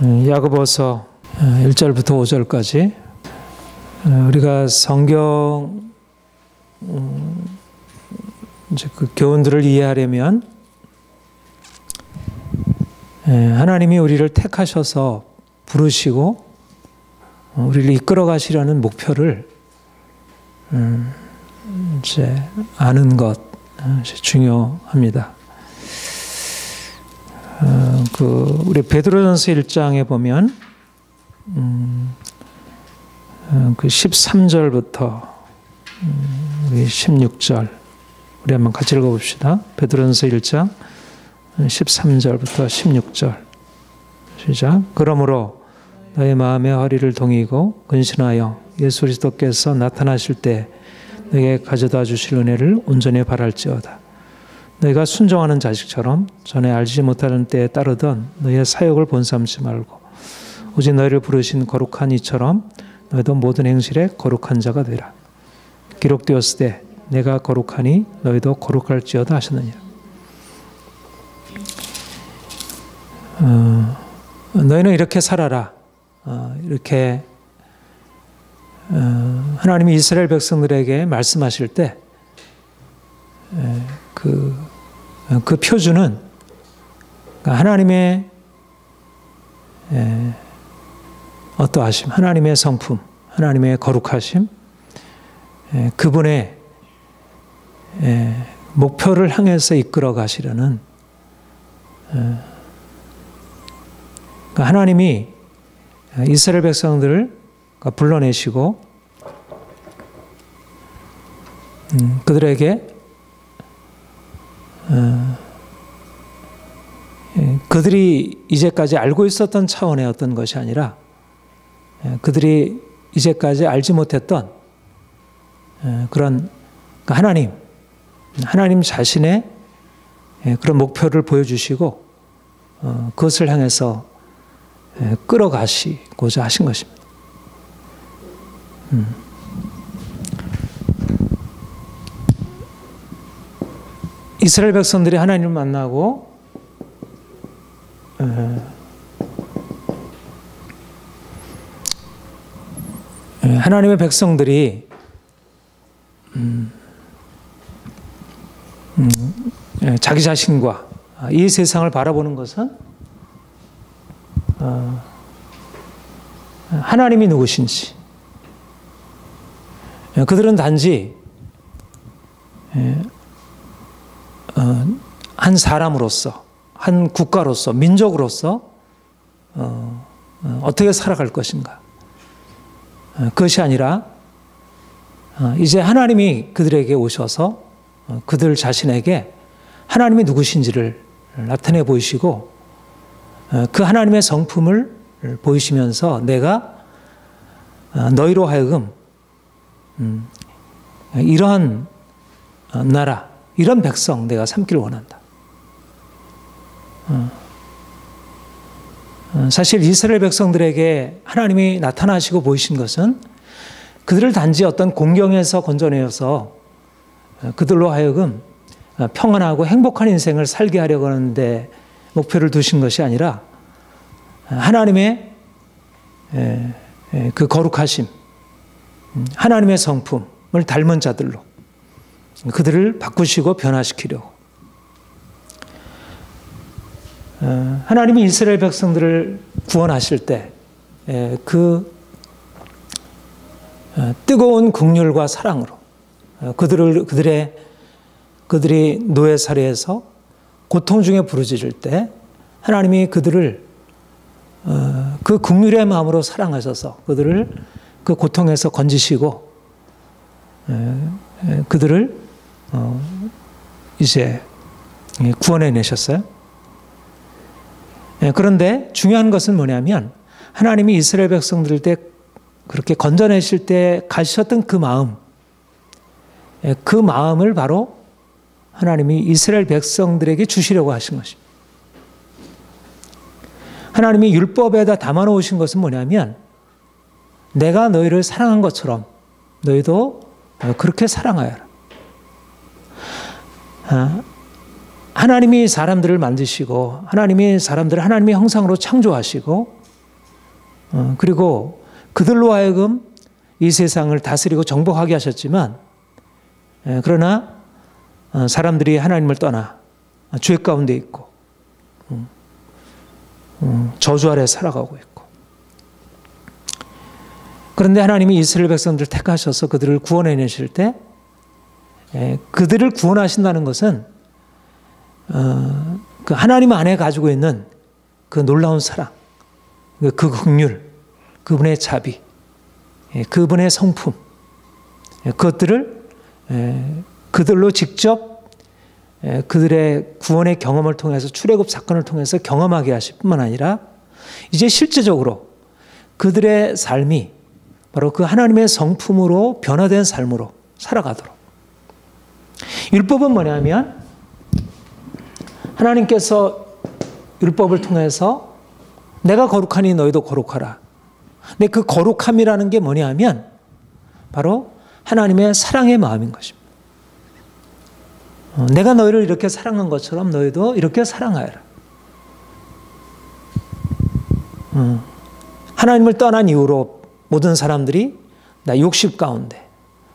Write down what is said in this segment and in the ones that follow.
야고보서 1절부터 5절까지 우리가 성경 이제 그 교훈들을 이해하려면 하나님이 우리를 택하셔서 부르시고 우리를 이끌어 가시려는 목표를 이제 아는 것 중요합니다. 우리 베드로전서 1장에 보면 그 13절부터 우리 16절 우리 한번 같이 읽어봅시다. 베드로전서 1장 13절부터 16절 시작. 그러므로 너의 마음의 허리를 동이고 근신하여 예수 그리스도께서 나타나실 때 너에게 가져다 주실 은혜를 온전히 바랄지어다. 너희가 순종하는 자식처럼 전에 알지 못하는 때에 따르던 너희의 사역을 본삼지 말고 오직 너희를 부르신 거룩한 이처럼 너희도 모든 행실에 거룩한 자가 되라. 기록되었으되 내가 거룩하니 너희도 거룩할지어다 하셨느니라. 너희는 이렇게 살아라. 이렇게 하나님이 이스라엘 백성들에게 말씀하실 때 그 표준은 하나님의 어떠하심, 하나님의 성품, 하나님의 거룩하심, 그분의 목표를 향해서 이끌어 가시려는 하나님이 이스라엘 백성들을 불러내시고 그들에게 그들이 이제까지 알고 있었던 차원의 어떤 것이 아니라 그들이 이제까지 알지 못했던 그런 하나님 자신의 그런 목표를 보여주시고 그것을 향해서 끌어가시고자 하신 것입니다. 이스라엘 백성들이 하나님을 만나고 하나님의 백성들이 자기 자신과 이 세상을 바라보는 것은 하나님이 누구신지 그들은 단지 한 사람으로서 한 국가로서 민족으로서 어떻게 살아갈 것인가 그것이 아니라 이제 하나님이 그들에게 오셔서 그들 자신에게 하나님이 누구신지를 나타내 보이시고 그 하나님의 성품을 보이시면서 내가 너희로 하여금 이러한 나라, 이런 백성 내가 삼기를 원한다. 사실 이스라엘 백성들에게 하나님이 나타나시고 보이신 것은 그들을 단지 어떤 공경에서 건져내어서 그들로 하여금 평안하고 행복한 인생을 살게 하려고 하는데 목표를 두신 것이 아니라 하나님의 그 거룩하심, 하나님의 성품을 닮은 자들로 그들을 바꾸시고 변화시키려고 하나님이 이스라엘 백성들을 구원하실 때 그 뜨거운 긍휼과 사랑으로 그들이 노예살이에서 고통 중에 부르짖을 때 하나님이 그들을 그 긍휼의 마음으로 사랑하셔서 그들을 그 고통에서 건지시고 그들을 이제 구원해내셨어요. 그런데 중요한 것은 뭐냐면 하나님이 이스라엘 백성들 때 그렇게 건져내실 때 가지셨던 그 마음을 바로 하나님이 이스라엘 백성들에게 주시려고 하신 것입니다. 하나님이 율법에다 담아놓으신 것은 뭐냐면 내가 너희를 사랑한 것처럼 너희도 그렇게 사랑하여라. 하나님이 사람들을 만드시고 하나님이 사람들을 하나님의 형상으로 창조하시고 그리고 그들로 하여금 이 세상을 다스리고 정복하게 하셨지만, 그러나 사람들이 하나님을 떠나 죄 가운데 있고 저주 아래 살아가고 있고, 그런데 하나님이 이스라엘 백성들을 택하셔서 그들을 구원해내실 때, 그들을 구원하신다는 것은 그 하나님 안에 가지고 있는 그 놀라운 사랑, 그 긍휼, 그분의 자비, 그분의 성품, 그것들을 그들로 직접 그들의 구원의 경험을 통해서, 출애굽 사건을 통해서 경험하게 하실 뿐만 아니라 이제 실제적으로 그들의 삶이 바로 그 하나님의 성품으로 변화된 삶으로 살아가도록. 율법은 뭐냐면 하나님께서 율법을 통해서 내가 거룩하니 너희도 거룩하라. 근데 그 거룩함이라는 게 뭐냐면 바로 하나님의 사랑의 마음인 것입니다. 내가 너희를 이렇게 사랑한 것처럼 너희도 이렇게 사랑하여라. 하나님을 떠난 이후로 모든 사람들이 나 욕심 가운데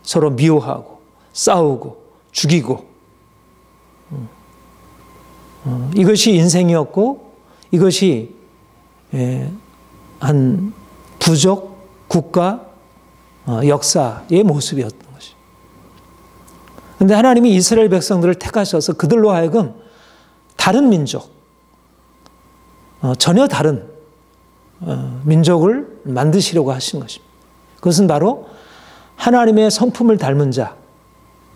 서로 미워하고 싸우고 죽이고, 이것이 인생이었고, 이것이 한 부족, 국가, 역사의 모습이었던 것이. 그런데 하나님이 이스라엘 백성들을 택하셔서 그들로 하여금 다른 민족, 전혀 다른 민족을 만드시려고 하신 것입니다. 그것은 바로 하나님의 성품을 닮은 자,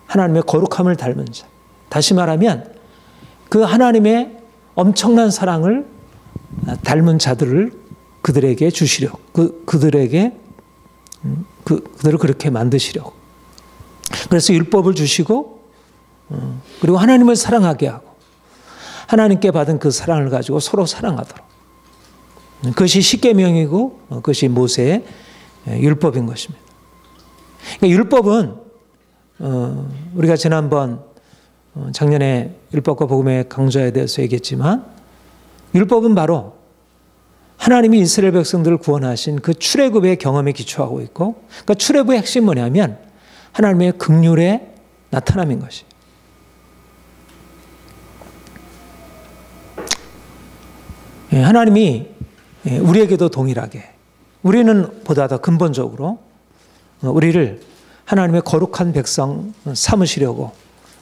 하나님의 거룩함을 닮은 자. 다시 말하면 그 하나님의 엄청난 사랑을 닮은 자들을 그들에게 주시려고, 그들을 그렇게 만드시려고. 그래서 율법을 주시고, 그리고 하나님을 사랑하게 하고, 하나님께 받은 그 사랑을 가지고 서로 사랑하도록. 그것이 십계명이고, 그것이 모세의 율법인 것입니다. 그러니까 율법은 우리가 지난번 작년에 율법과 복음의 강조에 대해서 얘기했지만, 율법은 바로 하나님이 이스라엘 백성들을 구원하신 그 출애굽의 경험에 기초하고 있고, 그러니까 출애굽의 핵심이 뭐냐면 하나님의 긍휼의 나타남인 것이에요. 하나님이 우리에게도 동일하게, 우리는 보다 더 근본적으로 우리를 하나님의 거룩한 백성 삼으시려고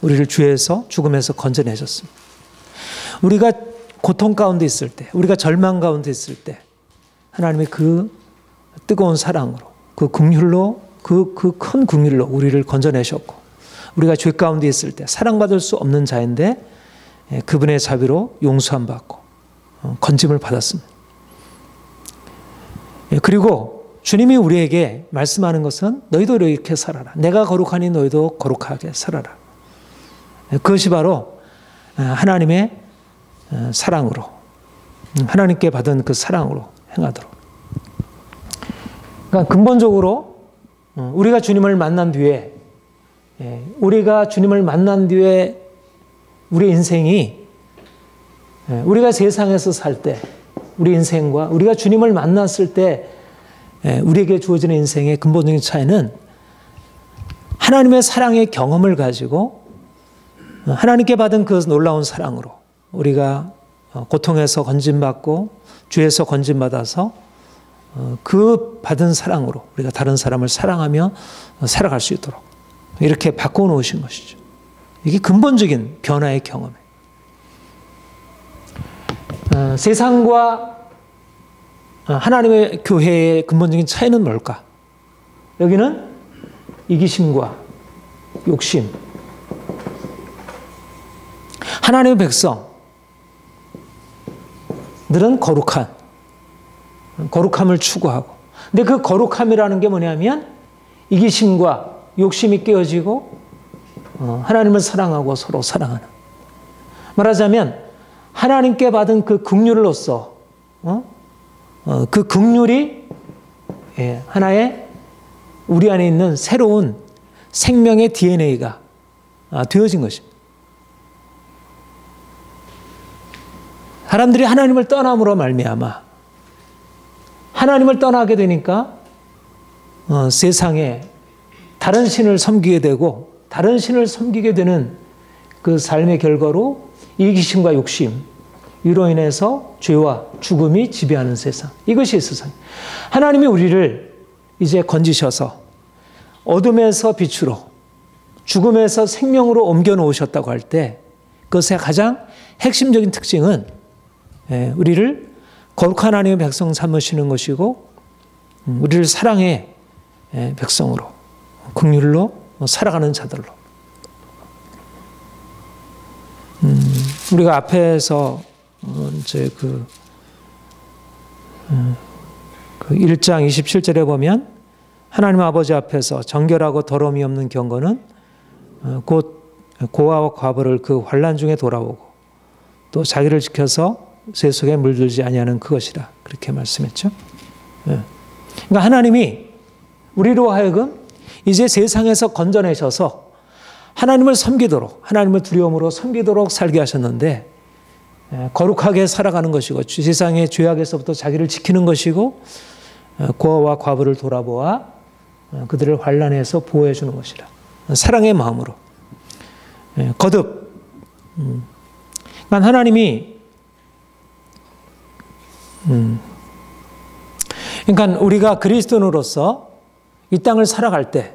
우리를 죄에서, 죽음에서 건져내셨습니다. 우리가 고통 가운데 있을 때, 우리가 절망 가운데 있을 때 하나님의 그 뜨거운 사랑으로, 그 긍휼로, 그 큰 긍휼로 우리를 건져내셨고, 우리가 죄 가운데 있을 때 사랑받을 수 없는 자인데 그분의 자비로 용서함 받고 건짐을 받았습니다. 그리고 주님이 우리에게 말씀하는 것은 너희도 이렇게 살아라. 내가 거룩하니 너희도 거룩하게 살아라. 그것이 바로 하나님의 사랑으로, 하나님께 받은 그 사랑으로 행하도록. 그러니까 근본적으로 우리가 주님을 만난 뒤에, 우리 인생이, 우리가 세상에서 살 때 우리 인생과 우리가 주님을 만났을 때 우리에게 주어지는 인생의 근본적인 차이는 하나님의 사랑의 경험을 가지고 하나님께 받은 그 놀라운 사랑으로 우리가 고통에서 건짐받고 죄에서 건짐받아서 그 받은 사랑으로 우리가 다른 사람을 사랑하며 살아갈 수 있도록 이렇게 바꿔놓으신 것이죠. 이게 근본적인 변화의 경험이에요. 세상과 하나님의 교회의 근본적인 차이는 뭘까? 여기는 이기심과 욕심. 하나님의 백성들은 거룩함을 추구하고, 근데 그 거룩함이라는 게 뭐냐면 이기심과 욕심이 깨어지고 하나님을 사랑하고 서로 사랑하는, 말하자면 하나님께 받은 그 긍휼로서 그 긍휼이 하나의 우리 안에 있는 새로운 생명의 DNA가 되어진 것입니다. 사람들이 하나님을 떠남으로 말미암아 하나님을 떠나게 되니까 세상에 다른 신을 섬기게 되고 다른 신을 섬기게 되는 그 삶의 결과로 이기심과 욕심, 이로 인해서 죄와 죽음이 지배하는 세상. 이것이 세상. 하나님이 우리를 이제 건지셔서 어둠에서 빛으로, 죽음에서 생명으로 옮겨 놓으셨다고 할 때 그것의 가장 핵심적인 특징은 우리를 거룩한 하나님의 백성 삼으시는 것이고 우리를 사랑의 백성으로, 긍휼로 살아가는 자들로. 우리가 앞에서 이제 그 1장 27절에 보면 하나님 아버지 앞에서 정결하고 더러움이 없는 경건은 곧 고아와 과부를 그 환난 중에 돌아오고 또 자기를 지켜서 새 속에 물들지 아니하는 그것이라 그렇게 말씀했죠. 그러니까 하나님이 우리로 하여금 이제 세상에서 건져내셔서 하나님을 섬기도록, 하나님을 두려움으로 섬기도록 살게 하셨는데 거룩하게 살아가는 것이고 세상의 죄악에서부터 자기를 지키는 것이고 고아와 과부를 돌아보아 그들을 환난에서 보호해 주는 것이라. 사랑의 마음으로 거듭. 그러니까 하나님이 그러니까 우리가 그리스도인으로서 이 땅을 살아갈 때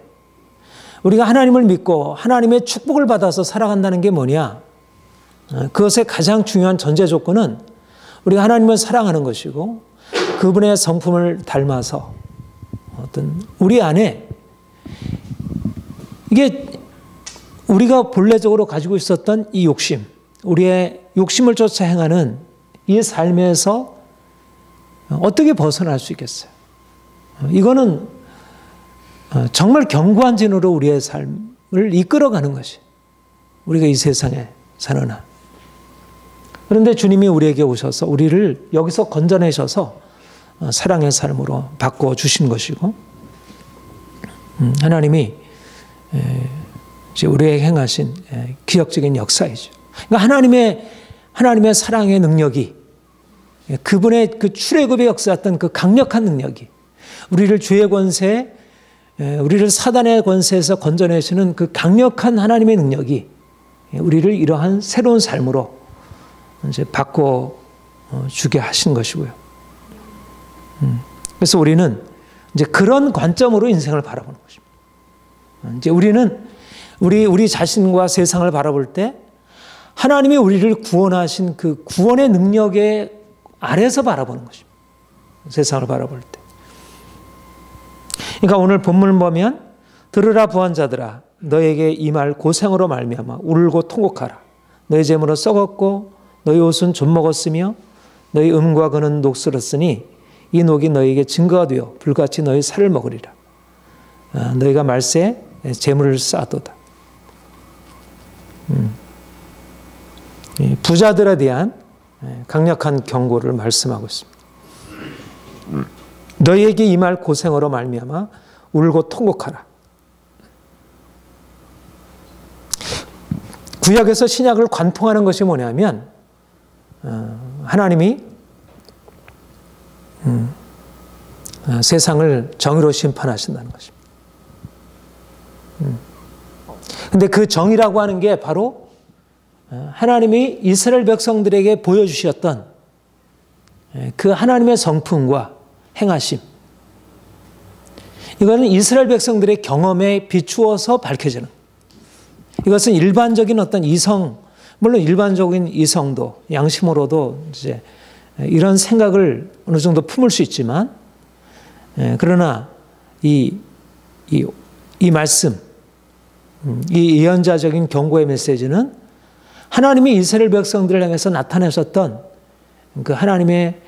우리가 하나님을 믿고 하나님의 축복을 받아서 살아간다는 게 뭐냐? 그것의 가장 중요한 전제 조건은 우리가 하나님을 사랑하는 것이고 그분의 성품을 닮아서 어떤 우리 안에 이게 우리가 본래적으로 가지고 있었던 이 욕심, 우리의 욕심을 쫓아 행하는 이 삶에서 어떻게 벗어날 수 있겠어요? 이거는 정말 견고한 진으로 우리의 삶을 이끌어가는 것이 우리가 이 세상에 사는 한. 그런데 주님이 우리에게 오셔서 우리를 여기서 건져내셔서 사랑의 삶으로 바꿔주신 것이고 하나님이 우리에게 행하신 기적적인 역사이죠. 그러니까 하나님의 사랑의 능력이 그분의 그 출애굽의 역사였던 그 강력한 능력이 우리를 죄의 권세, 우리를 사단의 권세에서 건져내시는 그 강력한 하나님의 능력이 우리를 이러한 새로운 삶으로 이제 바꿔주게 하신 것이고요. 그래서 우리는 이제 그런 관점으로 인생을 바라보는 것입니다. 이제 우리는 우리 자신과 세상을 바라볼 때 하나님이 우리를 구원하신 그 구원의 능력의 아래서 바라보는 것입니다. 세상을 바라볼 때. 그러니까 오늘 본문을 보면 들으라 부한자들아 너에게 이 말 고생으로 말미암아 울고 통곡하라. 너희 재물은 썩었고 너희 옷은 좀 먹었으며 너희 음과 그는 녹슬었으니 이 녹이 너희에게 증거가 되어 불같이 너희 살을 먹으리라. 너희가 말세에 재물을 쌓도다. 부자들에 대한 강력한 경고를 말씀하고 있습니다. 너희에게 이 말 고생으로 말미암아 울고 통곡하라. 구약에서 신약을 관통하는 것이 뭐냐면 하나님이 세상을 정의로 심판하신다는 것입니다. 그런데 그 정의라고 하는 게 바로 하나님이 이스라엘 백성들에게 보여주셨던 그 하나님의 성품과 행하심. 이거는 이스라엘 백성들의 경험에 비추어서 밝혀지는. 이것은 일반적인 어떤 이성, 물론 일반적인 이성도 양심으로도 이제 이런 생각을 어느 정도 품을 수 있지만, 그러나 이 말씀, 이 예언자적인 경고의 메시지는 하나님이 이스라엘 백성들을 향해서 나타내셨던 그 하나님의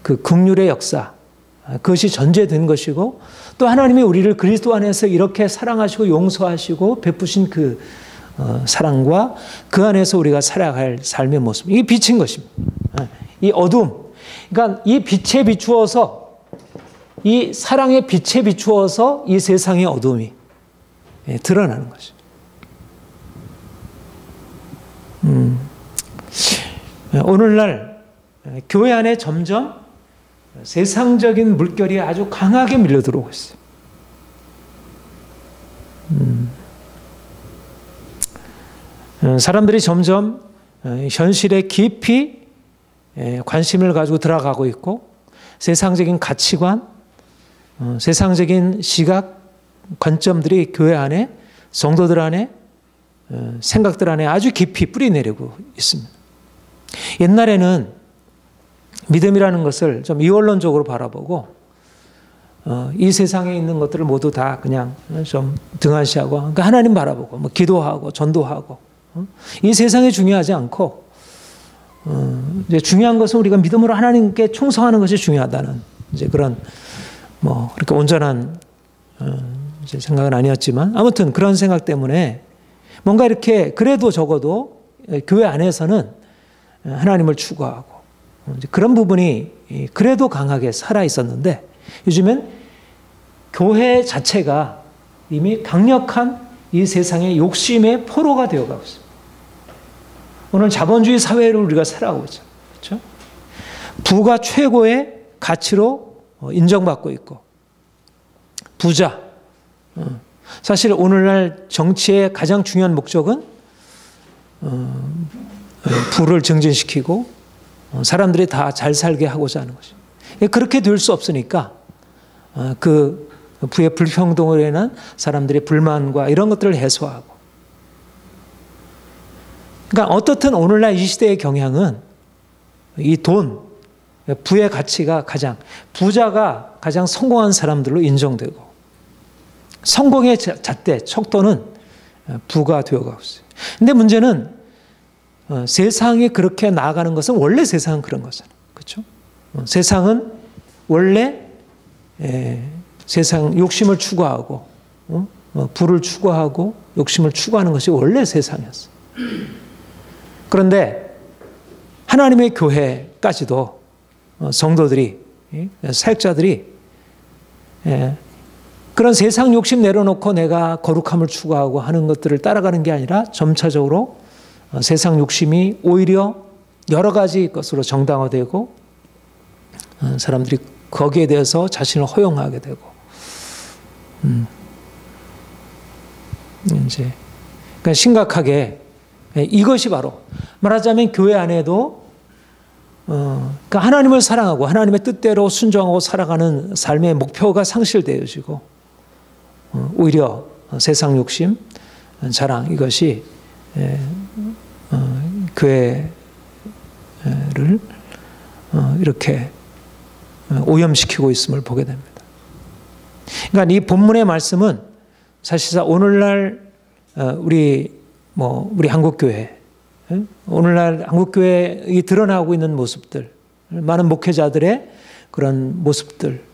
그 긍휼의 역사, 그것이 전제된 것이고, 또 하나님이 우리를 그리스도 안에서 이렇게 사랑하시고 용서하시고 베푸신 그 사랑과 그 안에서 우리가 살아갈 삶의 모습, 이게 빛인 것입니다. 이 어둠, 그러니까 이 빛에 비추어서, 이 사랑의 빛에 비추어서 이 세상의 어둠이 드러나는 것이죠. 오늘날 교회 안에 점점 세상적인 물결이 아주 강하게 밀려 들어오고 있어요. 사람들이 점점 현실에 깊이 관심을 가지고 들어가고 있고 세상적인 가치관, 세상적인 시각, 관점들이 교회 안에, 성도들 안에, 생각들 안에 아주 깊이 뿌리 내리고 있습니다. 옛날에는 믿음이라는 것을 좀 이원론적으로 바라보고 이 세상에 있는 것들을 모두 다 그냥 좀 등한시하고 그러니까 하나님 바라보고 뭐 기도하고 전도하고 이 세상이 중요하지 않고 이제 중요한 것은 우리가 믿음으로 하나님께 충성하는 것이 중요하다는 이제 그런 뭐 그렇게 온전한 이제 생각은 아니었지만 아무튼 그런 생각 때문에 뭔가 이렇게 그래도 적어도 교회 안에서는 하나님을 추구하고 이제 그런 부분이 그래도 강하게 살아 있었는데 요즘엔 교회 자체가 이미 강력한 이 세상의 욕심의 포로가 되어가고 있습니다. 오늘 자본주의 사회를 우리가 살아가고 있죠. 그렇죠? 부가 최고의 가치로 인정받고 있고 부자. 사실 오늘날 정치의 가장 중요한 목적은 부를 증진시키고 사람들이 다 잘 살게 하고자 하는 것이죠. 그렇게 될 수 없으니까 그 부의 불평등으로 인한 사람들의 불만과 이런 것들을 해소하고 그러니까 어떻든 오늘날 이 시대의 경향은 이 돈, 부의 가치가 부자가 가장 성공한 사람들로 인정되고 성공의 잣대, 척도는 부가 되어가고 있어요. 근데 문제는 세상이 그렇게 나아가는 것은 원래 세상은 그런 거잖아요. 그렇죠? 세상은 원래 세상 욕심을 추구하고 부를 추구하고 욕심을 추구하는 것이 원래 세상이었어요. 그런데 하나님의 교회까지도 성도들이 사역자들이 그런 세상 욕심 내려놓고 내가 거룩함을 추구하고 하는 것들을 따라가는 게 아니라 점차적으로 세상 욕심이 오히려 여러 가지 것으로 정당화되고 사람들이 거기에 대해서 자신을 허용하게 되고 이제 그러니까 심각하게 이것이 바로 말하자면 교회 안에도 그러니까 하나님을 사랑하고 하나님의 뜻대로 순종하고 살아가는 삶의 목표가 상실되어지고 오히려 세상 욕심, 자랑 이것이 교회를 이렇게 오염시키고 있음을 보게 됩니다. 그러니까 이 본문의 말씀은 사실상 오늘날 우리 한국교회, 오늘날 한국교회에 드러나고 있는 모습들, 많은 목회자들의 그런 모습들,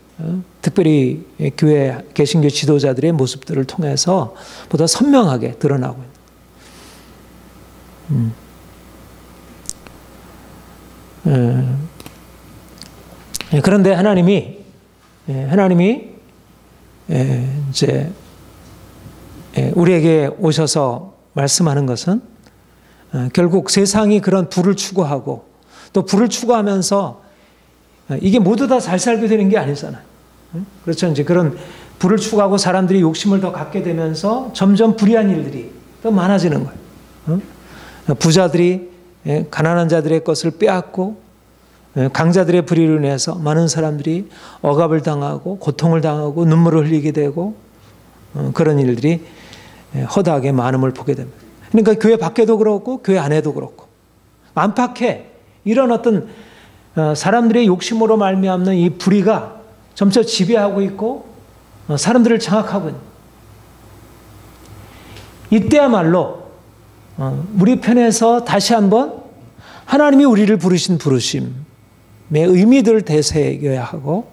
특별히 교회 개신교 지도자들의 모습들을 통해서 보다 선명하게 드러나고 있는. 그런데 하나님이 이제 우리에게 오셔서 말씀하는 것은 결국 세상이 그런 부를 추구하고 또 부를 추구하면서 이게 모두 다 잘 살게 되는 게 아니잖아요. 그렇죠. 이제 그런 부를 추구하고 사람들이 욕심을 더 갖게 되면서 점점 불의한 일들이 더 많아지는 거예요. 부자들이 가난한 자들의 것을 빼앗고 강자들의 불의로 인해서 많은 사람들이 억압을 당하고 고통을 당하고 눈물을 흘리게 되고 그런 일들이 허다하게 많음을 보게 됩니다. 그러니까 교회 밖에도 그렇고 교회 안에도 그렇고 안팎에 이런 어떤 사람들의 욕심으로 말미암는 이 불의가 점차 지배하고 있고 사람들을 장악하고 있는 이때야말로 우리 편에서 다시 한번 하나님이 우리를 부르신 부르심의 의미들을 되새겨야 하고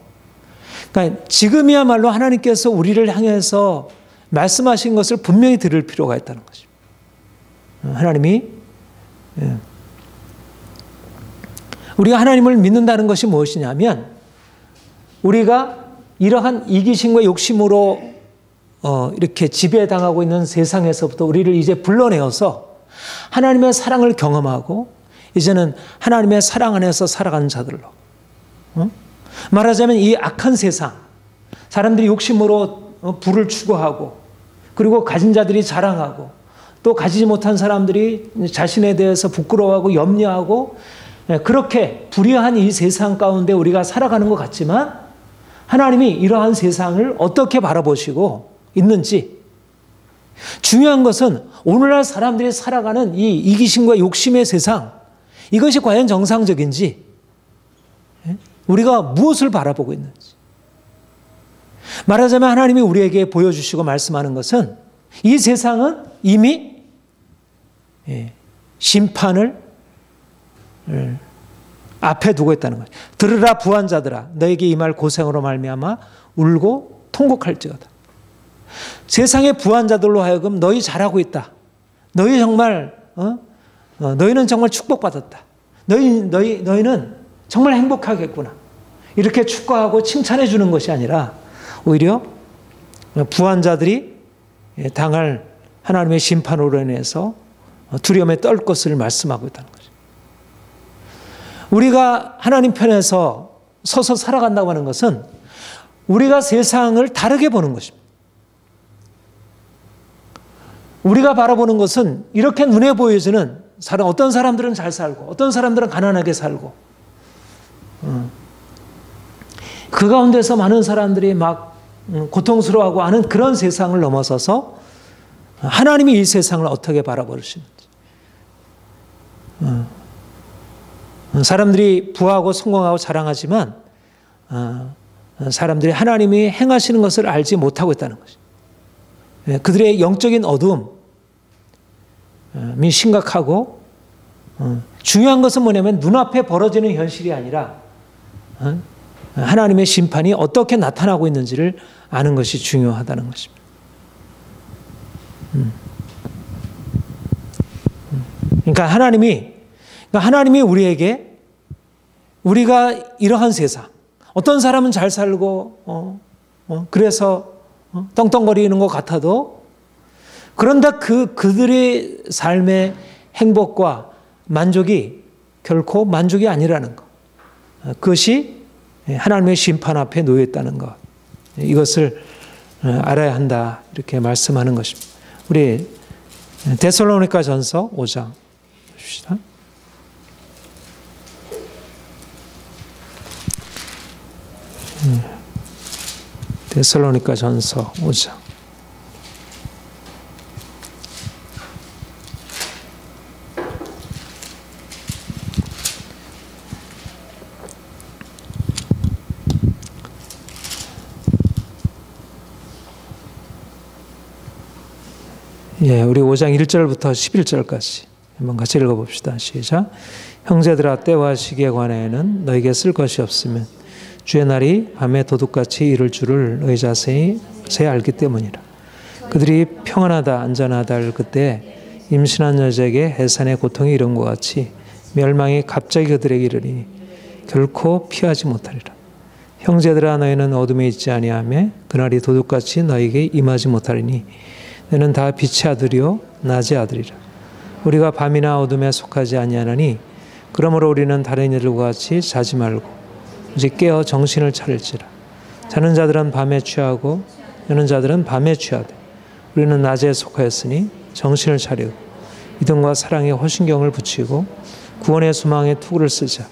그러니까 지금이야말로 하나님께서 우리를 향해서 말씀하신 것을 분명히 들을 필요가 있다는 것입니다. 하나님이 우리가 하나님을 믿는다는 것이 무엇이냐면 우리가 이러한 이기심과 욕심으로 이렇게 지배당하고 있는 세상에서부터 우리를 이제 불러내어서 하나님의 사랑을 경험하고 이제는 하나님의 사랑 안에서 살아가는 자들로 말하자면 이 악한 세상, 사람들이 욕심으로 부를 추구하고 그리고 가진 자들이 자랑하고 또 가지지 못한 사람들이 자신에 대해서 부끄러워하고 염려하고 그렇게 불의한 이 세상 가운데 우리가 살아가는 것 같지만 하나님이 이러한 세상을 어떻게 바라보시고 있는지, 중요한 것은 오늘날 사람들이 살아가는 이 이기심과 욕심의 세상, 이것이 과연 정상적인지, 우리가 무엇을 바라보고 있는지. 말하자면 하나님이 우리에게 보여주시고 말씀하는 것은 이 세상은 이미 심판을 앞에 두고 있다는 거죠. 들으라 부한자들아, 너에게 이 말 고생으로 말미암아 울고 통곡할지어다. 세상의 부한자들로 하여금 너희 잘하고 있다. 너희 정말 너희는 정말 축복받았다. 너희는 정말 행복하겠구나. 이렇게 축하하고 칭찬해 주는 것이 아니라 오히려 부한자들이 당할 하나님의 심판으로 인해서 두려움에 떨 것을 말씀하고 있다는 거죠. 우리가 하나님 편에서 서서 살아간다고 하는 것은 우리가 세상을 다르게 보는 것입니다. 우리가 바라보는 것은 이렇게 눈에 보여지는 사람, 어떤 사람들은 잘 살고 어떤 사람들은 가난하게 살고 그 가운데서 많은 사람들이 막 고통스러워하고 하는 그런 세상을 넘어서서 하나님이 이 세상을 어떻게 바라보시는지, 사람들이 부하고 성공하고 자랑하지만 사람들이 하나님이 행하시는 것을 알지 못하고 있다는 것이죠. 그들의 영적인 어두움이 심각하고, 중요한 것은 뭐냐면 눈앞에 벌어지는 현실이 아니라 하나님의 심판이 어떻게 나타나고 있는지를 아는 것이 중요하다는 것입니다. 그러니까 하나님이 우리에게, 우리가 이러한 세상, 어떤 사람은 잘 살고 그래서 떵떵거리는 것 같아도, 그런데 그들의 삶의 행복과 만족이 결코 만족이 아니라는 것, 그것이 하나님의 심판 앞에 놓여 있다는 것, 이것을 알아야 한다, 이렇게 말씀하는 것입니다. 우리 데살로니가 전서 5장 봅시다. 데살로니가 전서 5장. 우리 5장 1절부터 11절까지 한번 같이 읽어봅시다. 시작. 형제들아, 때와 시기에 관하여는 너에게 쓸 것이 없으면 주의 날이 밤에 도둑같이 이를 줄을 너희 자세히 알기 때문이라. 그들이 평안하다 안전하다 할 그때 임신한 여자에게 해산의 고통이 이런 것 같이 멸망이 갑자기 그들에게 이르리니 결코 피하지 못하리라. 형제들아, 너희는 어둠에 있지 아니하며 그날이 도둑같이 너희에게 임하지 못하리니 너는 다 빛의 아들이요 낮의 아들이라. 우리가 밤이나 어둠에 속하지 아니하나니 그러므로 우리는 다른 이들과 같이 자지 말고 오직 깨어 정신을 차릴지라. 자는 자들은 밤에 취하고 여는 자들은 밤에 취하되 우리는 낮에 속하였으니 정신을 차리고 믿음과 사랑에 호신경을 붙이고 구원의 소망에 투구를 쓰자.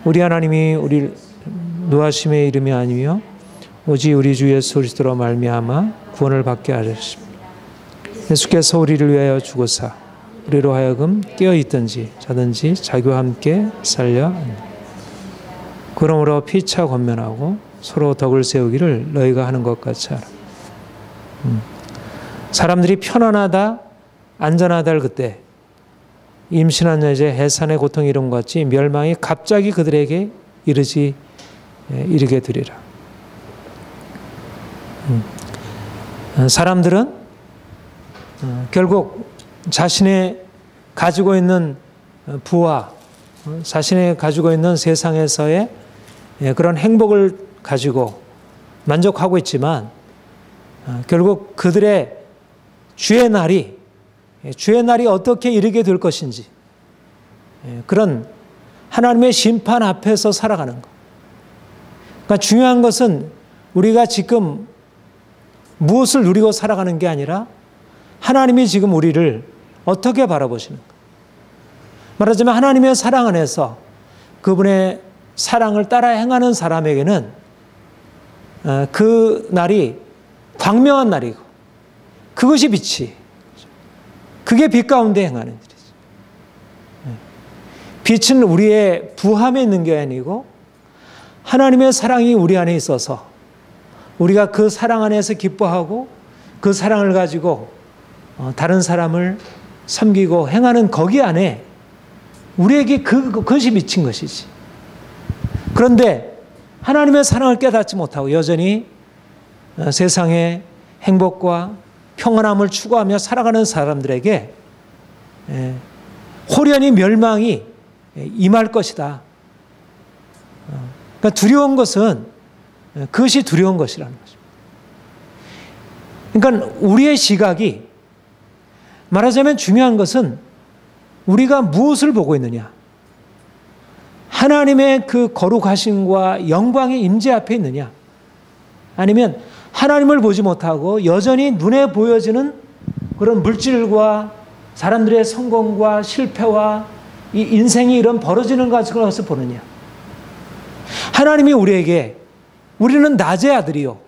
우리 하나님이 우리 노하심의 이름이 아니며 오직 우리 주 예수 그리스도로 말미암아 구원을 받게 하셨습니다. 예수께서 우리를 위하여 죽으사 우리로 하여금 깨어있든지 자든지 자기와 함께 살려 합니다. 그러므로 피차 권면하고 서로 덕을 세우기를 너희가 하는 것 같이 하라. 사람들이 편안하다 안전하다 할 그때 임신한 여자의 해산의 고통이 이런 것 같이 멸망이 갑자기 그들에게 이르게 되리라. 사람들은 결국 자신의 가지고 있는 부와 자신의 가지고 있는 세상에서의 그런 행복을 가지고 만족하고 있지만 결국 그들의 주의 날이 어떻게 이르게 될 것인지, 그런 하나님의 심판 앞에서 살아가는 것, 그러니까 중요한 것은 우리가 지금 무엇을 누리고 살아가는 게 아니라 하나님이 지금 우리를 어떻게 바라보시는가. 말하자면 하나님의 사랑 안에서 그분의 사랑을 따라 행하는 사람에게는 그 날이 광명한 날이고 그것이 빛이, 그게 빛 가운데 행하는 일이죠. 빛은 우리의 부함에 있는 게 아니고 하나님의 사랑이 우리 안에 있어서 우리가 그 사랑 안에서 기뻐하고 그 사랑을 가지고 다른 사람을 섬기고 행하는 거기 안에 우리에게 그것이 미친 것이지. 그런데 하나님의 사랑을 깨닫지 못하고 여전히 세상의 행복과 평안함을 추구하며 살아가는 사람들에게 홀연히 멸망이 임할 것이다. 그러니까 두려운 것은 그것이 두려운 것이라는 것입니다. 그러니까 우리의 시각이, 말하자면 중요한 것은 우리가 무엇을 보고 있느냐. 하나님의 그 거룩하심과 영광의 임재 앞에 있느냐, 아니면 하나님을 보지 못하고 여전히 눈에 보여지는 그런 물질과 사람들의 성공과 실패와 이 인생이 이런 벌어지는 것을 보느냐. 하나님이 우리에게, 우리는 낮의 아들이요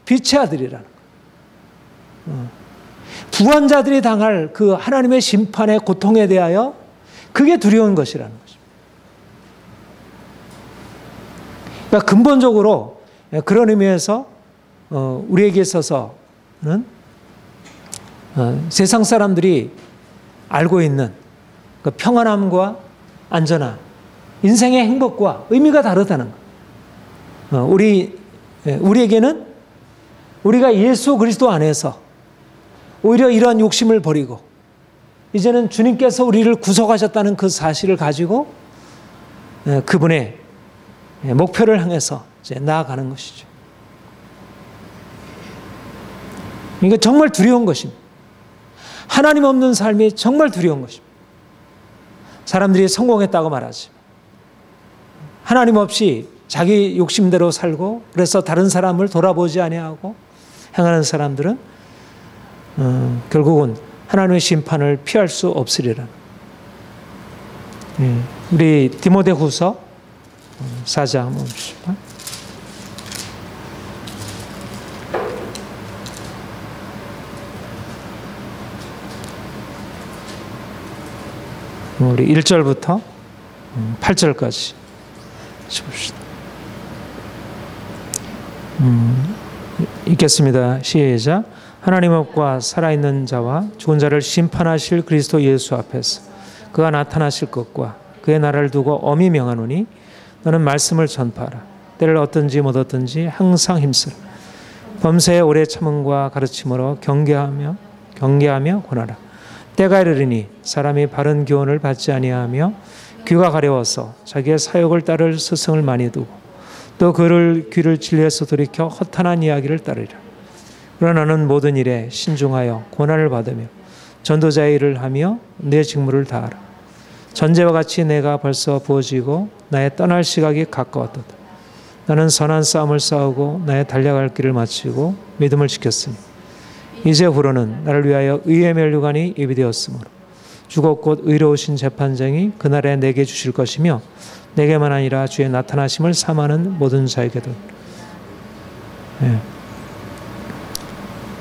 빛의 아들이라는 거예요. 부한자들이 당할 그 하나님의 심판의 고통에 대하여 그게 두려운 것이라는 것입니다. 그러니까 근본적으로 그런 의미에서 우리에게 있어서는 세상 사람들이 알고 있는 그 평안함과 안전함, 인생의 행복과 의미가 다르다는 것. 우리에게는 우리가 예수 그리스도 안에서 오히려 이러한 욕심을 버리고 이제는 주님께서 우리를 구속하셨다는 그 사실을 가지고 그분의 목표를 향해서 이제 나아가는 것이죠. 이거 정말 두려운 것입니다. 하나님 없는 삶이 정말 두려운 것입니다. 사람들이 성공했다고 말하지, 하나님 없이 자기 욕심대로 살고 그래서 다른 사람을 돌아보지 아니하고 행하는 사람들은 결국은 하나님의 심판을 피할 수 없으리라. 우리 디모데후서 4장 한번 봅시다. 우리 1절부터 8절까지 봅시다. 읽겠습니다. 시작. 하나님 앞과 살아있는 자와 죽은 자를 심판하실 그리스도 예수 앞에서 그가 나타나실 것과 그의 나라를 두고 엄히 명하노니 너는 말씀을 전파하라. 때를 얻든지 못 얻든지 항상 힘쓰라. 범사에 오래 참음과 가르침으로 경계하며 권하라. 때가 이르리니 사람이 바른 교훈을 받지 아니하며 귀가 가려워서 자기의 사욕을 따를 스승을 많이 두고 또 그를 귀를 진리에서 돌이켜 허탄한 이야기를 따르리라. 그러나 너는 모든 일에 신중하여 고난을 받으며 전도자의 일을 하며 내 직무를 다하라. 전제와 같이 내가 벌써 부어지고 나의 떠날 시각이 가까웠도다. 나는 선한 싸움을 싸우고 나의 달려갈 길을 마치고 믿음을 지켰으니 이제 후로는 나를 위하여 의의 면류관이 예비되었으므로 주곧 곧 의로우신 재판장이 그날에 내게 주실 것이며 내게만 아니라 주의 나타나심을 삼하는 모든 자에게도.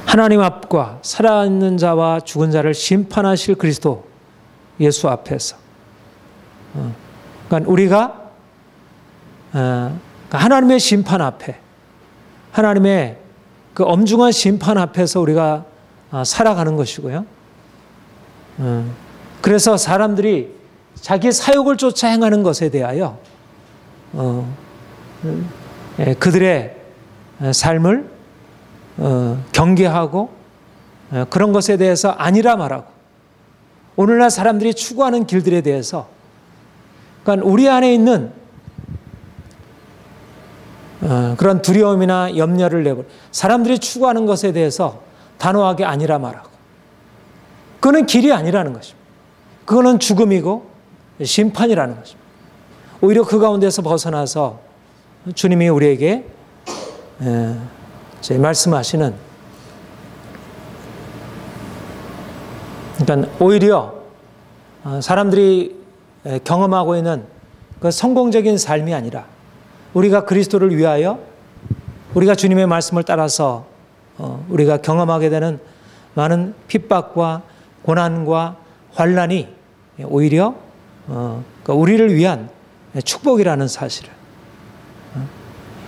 하나님 앞과 살아있는 자와 죽은 자를 심판하실 그리스도 예수 앞에서, 그러니까 우리가 하나님의 심판 앞에, 하나님의 그 엄중한 심판 앞에서 우리가 살아가는 것이고요. 그래서 사람들이 자기 사욕을 쫓아 행하는 것에 대하여 그들의 삶을 경계하고 그런 것에 대해서 아니라 말하고 오늘날 사람들이 추구하는 길들에 대해서, 그러니까 우리 안에 있는 그런 두려움이나 염려를 내고 사람들이 추구하는 것에 대해서 단호하게 아니라 말하고, 그거는 길이 아니라는 것입니다. 그거는 죽음이고 심판이라는 것입니다. 오히려 그 가운데서 벗어나서 주님이 우리에게 말씀하시는, 그러니까 오히려 사람들이 경험하고 있는 그 성공적인 삶이 아니라 우리가 그리스도를 위하여 우리가 주님의 말씀을 따라서 우리가 경험하게 되는 많은 핍박과 고난과 환난이 오히려 우리를 위한 축복이라는 사실을,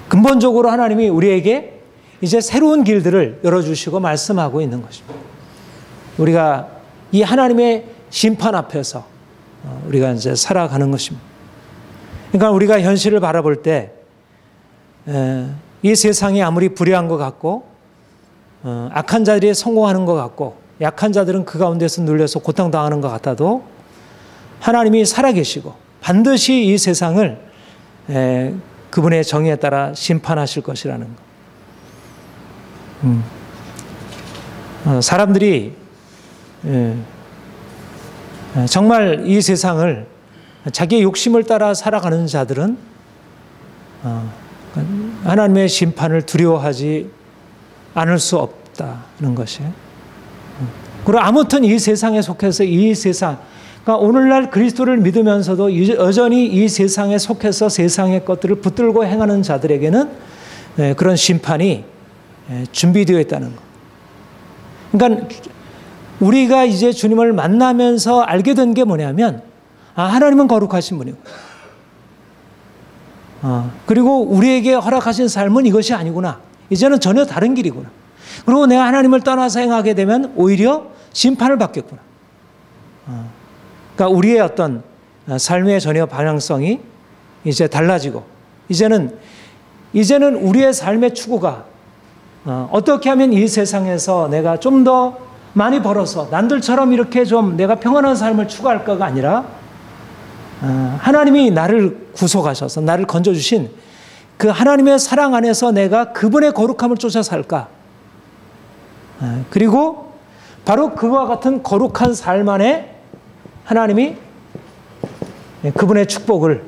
근본적으로 하나님이 우리에게 이제 새로운 길들을 열어주시고 말씀하고 있는 것입니다. 우리가 이 하나님의 심판 앞에서 우리가 이제 살아가는 것입니다. 그러니까 우리가 현실을 바라볼 때 이 세상이 아무리 불의한 것 같고 악한 자들이 성공하는 것 같고 약한 자들은 그 가운데서 눌려서 고통당하는 것 같아도 하나님이 살아계시고 반드시 이 세상을 그분의 정의에 따라 심판하실 것이라는 것. 사람들이 정말 이 세상을 자기의 욕심을 따라 살아가는 자들은 하나님의 심판을 두려워하지 않을 수 없다는 것이에요. 그리고 아무튼 이 세상에 속해서 이 세상, 그러니까 오늘날 그리스도를 믿으면서도 여전히 이 세상에 속해서 세상의 것들을 붙들고 행하는 자들에게는 그런 심판이 준비되어 있다는 것. 그러니까 우리가 이제 주님을 만나면서 알게 된 게 뭐냐면, 하나님은 거룩하신 분이고, 그리고 우리에게 허락하신 삶은 이것이 아니구나. 이제는 전혀 다른 길이구나. 그리고 내가 하나님을 떠나서 행하게 되면 오히려 심판을 받겠구나. 그러니까 우리의 어떤 삶의 전혀 방향성이 이제 달라지고, 이제는 우리의 삶의 추구가 어떻게 하면 이 세상에서 내가 좀 더 많이 벌어서 남들처럼 이렇게 좀 내가 평안한 삶을 추구할까가 아니라, 하나님이 나를 구속하셔서 나를 건져주신 그 하나님의 사랑 안에서 내가 그분의 거룩함을 쫓아 살까. 그리고 바로 그와 같은 거룩한 삶 안에 하나님이 그분의 축복을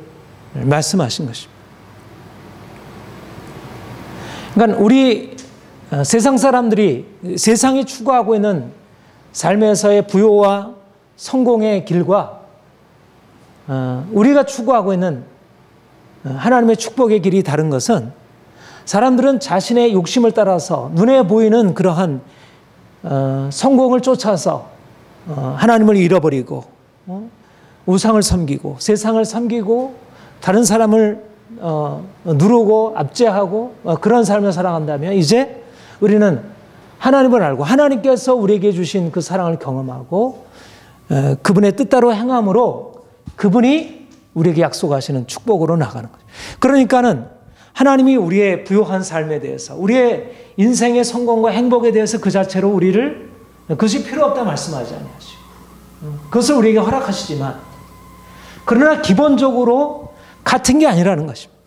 말씀하신 것입니다. 그러니까 우리 세상 사람들이 세상이 추구하고 있는 삶에서의 부요와 성공의 길과 우리가 추구하고 있는 하나님의 축복의 길이 다른 것은, 사람들은 자신의 욕심을 따라서 눈에 보이는 그러한 성공을 쫓아서 하나님을 잃어버리고 우상을 섬기고 세상을 섬기고 다른 사람을 누르고 압제하고 그런 삶을 살아간다면, 이제 우리는 하나님을 알고 하나님께서 우리에게 주신 그 사랑을 경험하고 그분의 뜻대로 행함으로 그분이 우리에게 약속하시는 축복으로 나가는 거죠. 그러니까는 하나님이 우리의 부요한 삶에 대해서, 우리의 인생의 성공과 행복에 대해서 그 자체로 우리를 그것이 필요 없다 말씀하지 아니하시고, 그것을 우리에게 허락하시지만, 그러나 기본적으로 같은 게 아니라는 것입니다.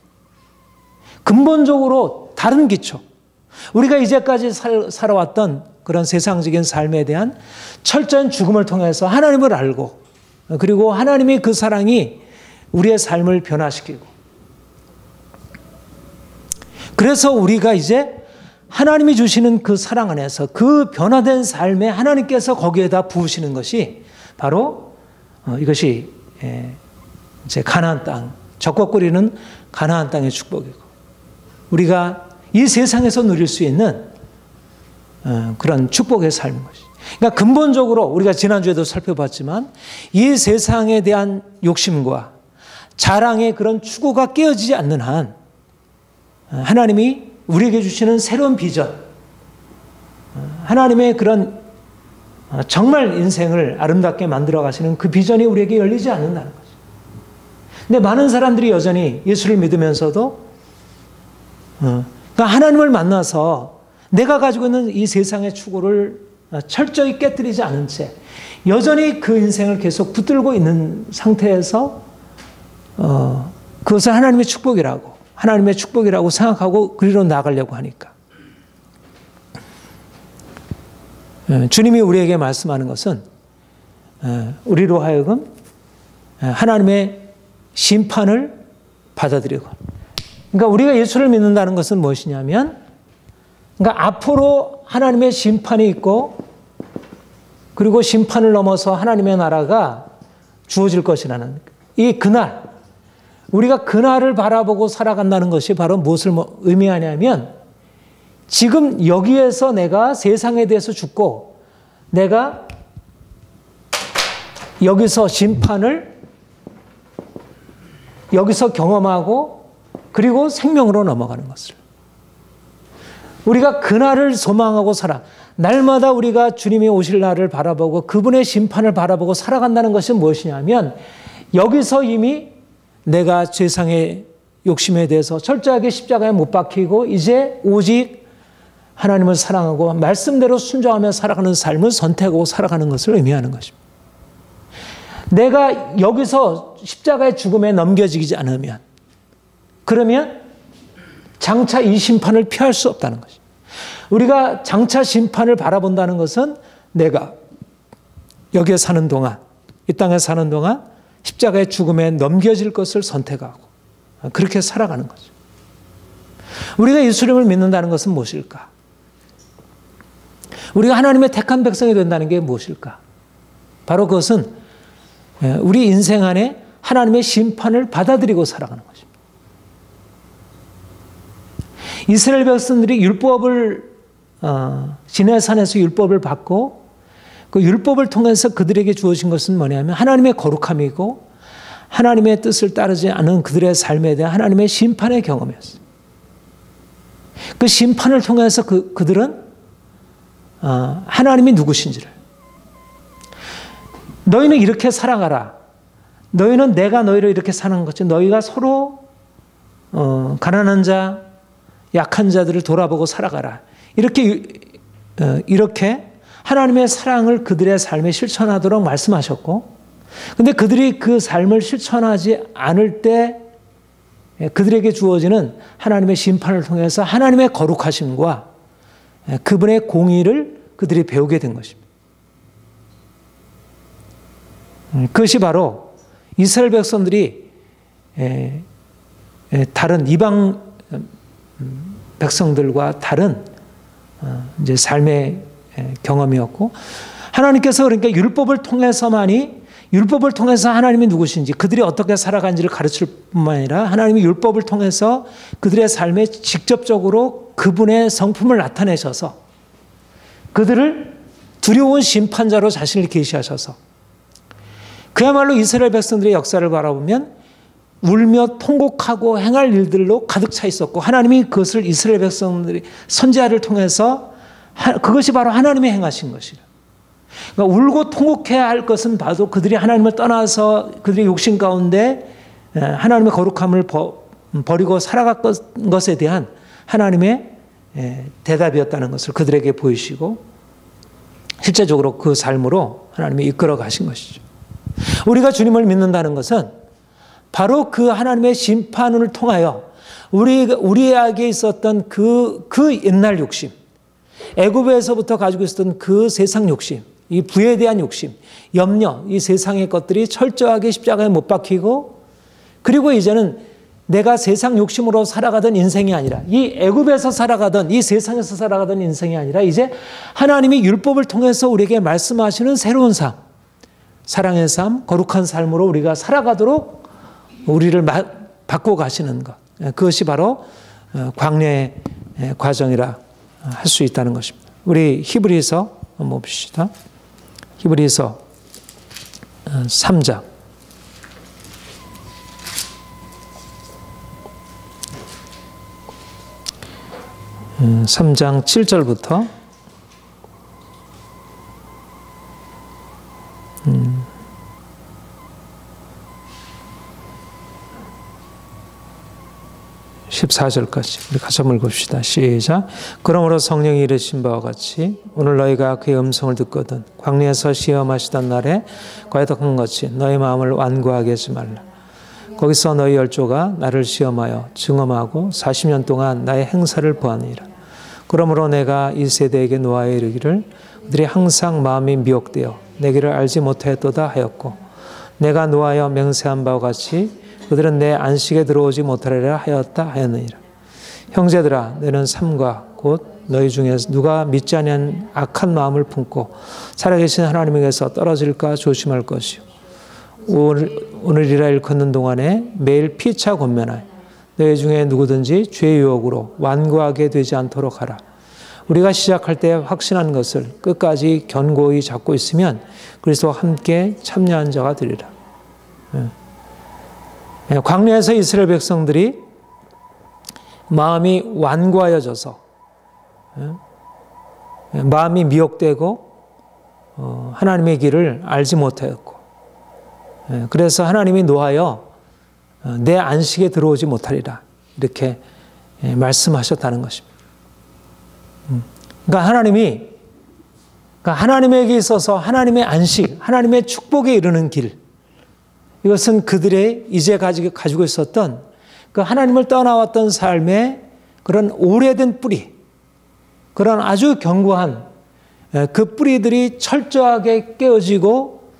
근본적으로 다른 기초, 우리가 이제까지 살아왔던 그런 세상적인 삶에 대한 철저한 죽음을 통해서 하나님을 알고, 그리고 하나님이 그 사랑이 우리의 삶을 변화시키고, 그래서 우리가 이제 하나님이 주시는 그 사랑 안에서 그 변화된 삶에 하나님께서 거기에다 부으시는 것이 바로 이것이 이제 가나안 땅, 적과 꿀이는 가나안 땅의 축복이고, 우리가 이 세상에서 누릴 수 있는 그런 축복의 삶인 것이죠. 그러니까 근본적으로 우리가 지난주에도 살펴봤지만, 이 세상에 대한 욕심과 자랑의 그런 추구가 깨어지지 않는 한 하나님이 우리에게 주시는 새로운 비전, 하나님의 그런 정말 인생을 아름답게 만들어 가시는 그 비전이 우리에게 열리지 않는다는 거죠. 근데 많은 사람들이 여전히 예수를 믿으면서도 그러니까 하나님을 만나서 내가 가지고 있는 이 세상의 추구를 철저히 깨뜨리지 않은 채 여전히 그 인생을 계속 붙들고 있는 상태에서 그것을 하나님의 축복이라고 생각하고 그리로 나아가려고 하니까, 주님이 우리에게 말씀하는 것은 우리로 하여금 하나님의 심판을 받아들이고 그러니까 우리가 예수를 믿는다는 것은 무엇이냐면, 그러니까 앞으로 하나님의 심판이 있고, 그리고 심판을 넘어서 하나님의 나라가 주어질 것이라는 이 그날, 우리가 그날을 바라보고 살아간다는 것이 바로 무엇을 의미하냐면, 지금 여기에서 내가 세상에 대해서 죽고, 내가 여기서 심판을 여기서 경험하고, 그리고 생명으로 넘어가는 것을. 우리가 그날을 소망하고 살아. 날마다 우리가 주님이 오실 날을 바라보고 그분의 심판을 바라보고 살아간다는 것이 무엇이냐면, 여기서 이미 내가 세상의 욕심에 대해서 철저하게 십자가에 못 박히고 이제 오직 하나님을 사랑하고 말씀대로 순종하며 살아가는 삶을 선택하고 살아가는 것을 의미하는 것입니다. 내가 여기서 십자가의 죽음에 넘겨지지 않으면, 그러면 장차 이 심판을 피할 수 없다는 것입니다. 우리가 장차 심판을 바라본다는 것은 내가 여기에 사는 동안, 이 땅에 사는 동안 십자가의 죽음에 넘겨질 것을 선택하고 그렇게 살아가는 거죠. 우리가 예수님을 믿는다는 것은 무엇일까? 우리가 하나님의 택한 백성이 된다는 게 무엇일까? 바로 그것은 우리 인생 안에 하나님의 심판을 받아들이고 살아가는 것입니다. 이스라엘 백성들이 율법을 시내산에서 율법을 받고 그 율법을 통해서 그들에게 주어진 것은 뭐냐면 하나님의 거룩함이고 하나님의 뜻을 따르지 않은 그들의 삶에 대한 하나님의 심판의 경험이었어요. 그 심판을 통해서 그들은 하나님이 누구신지를, 너희는 이렇게 살아가라, 너희는 내가 너희를 이렇게 사는 거지, 너희가 서로 가난한 자, 약한 자들을 돌아보고 살아가라, 이렇게 하나님의 사랑을 그들의 삶에 실천하도록 말씀하셨고, 근데 그들이 그 삶을 실천하지 않을 때 그들에게 주어지는 하나님의 심판을 통해서 하나님의 거룩하심과 그분의 공의를 그들이 배우게 된 것입니다. 그것이 바로 이스라엘 백성들이 다른 이방 백성들과 다른 이제 삶의 경험이었고, 하나님께서 그러니까 율법을 통해서 하나님이 누구신지, 그들이 어떻게 살아간지를 가르칠 뿐만 아니라 하나님이 율법을 통해서 그들의 삶에 직접적으로 그분의 성품을 나타내셔서 그들을 두려운 심판자로 자신을 계시하셔서 그야말로 이스라엘 백성들의 역사를 바라보면 울며 통곡하고 행할 일들로 가득 차 있었고, 하나님이 그것을 이스라엘 백성들이 선지자를 통해서 그것이 바로 하나님의 행하신 것이라. 그러니까 울고 통곡해야 할 것은 봐도 그들이 하나님을 떠나서 그들의 욕심 가운데 하나님의 거룩함을 버리고 살아간 것에 대한 하나님의 대답이었다는 것을 그들에게 보이시고, 실제적으로 그 삶으로 하나님이 이끌어 가신 것이죠. 우리가 주님을 믿는다는 것은 바로 그 하나님의 심판을 통하여 우리에게 있었던 그 옛날 욕심, 애굽에서부터 가지고 있었던 그 세상 욕심, 이 부에 대한 욕심, 염려, 이 세상의 것들이 철저하게 십자가에 못 박히고, 그리고 이제는 내가 세상 욕심으로 살아가던 인생이 아니라, 이 애굽에서 살아가던, 이 세상에서 살아가던 인생이 아니라 이제 하나님이 율법을 통해서 우리에게 말씀하시는 새로운 삶, 사랑의 삶, 거룩한 삶으로 우리가 살아가도록 우리를 바꿔 가시는 것, 그것이 바로 광야의 과정이라 할 수 있다는 것입니다. 우리 히브리서 한번 봅시다. 히브리서 3장 3장 7절부터 14절까지 우리 같이 한번 읽읍시다. 시작. 그러므로 성령이 이르신 바와 같이 오늘 너희가 그의 음성을 듣거든 광야에서 시험하시던 날에 거듭한 것이 너희 마음을 완고하게 하지 말라. 거기서 너희 열조가 나를 시험하여 증험하고 40년 동안 나의 행사를 보았느니라. 그러므로 내가 이 세대에게 노하여 이르기를 그들이 항상 마음이 미혹되어 내 길을 알지 못하였도다 하였고, 내가 노하여 맹세한 바와 같이 그들은 내 안식에 들어오지 못하리라 하였다 하였느니라. 형제들아, 너는 삼가 곧 너희 중에서 누가 믿지 아니한 악한 마음을 품고 살아계신 하나님에게서 떨어질까 조심할 것이요. 오늘이라 일컫는 동안에 매일 피차 권면하여 너희 중에 누구든지 죄의 유혹으로 완고하게 되지 않도록 하라. 우리가 시작할 때 확신한 것을 끝까지 견고히 잡고 있으면 그리스도와 함께 참여한 자가 되리라. 광야에서 이스라엘 백성들이 마음이 완고하여져서 마음이 미혹되고 하나님의 길을 알지 못하였고, 그래서 하나님이 노하여 내 안식에 들어오지 못하리라 이렇게 말씀하셨다는 것입니다. 그러니까 하나님에게 있어서 하나님의 안식, 하나님의 축복에 이르는 길, 이것은 그들의 이제 가지고 있었던 그 하나님을 떠나왔던 삶의 그런 오래된 뿌리, 그런 아주 견고한 그 뿌리들이 철저하게 깨어지고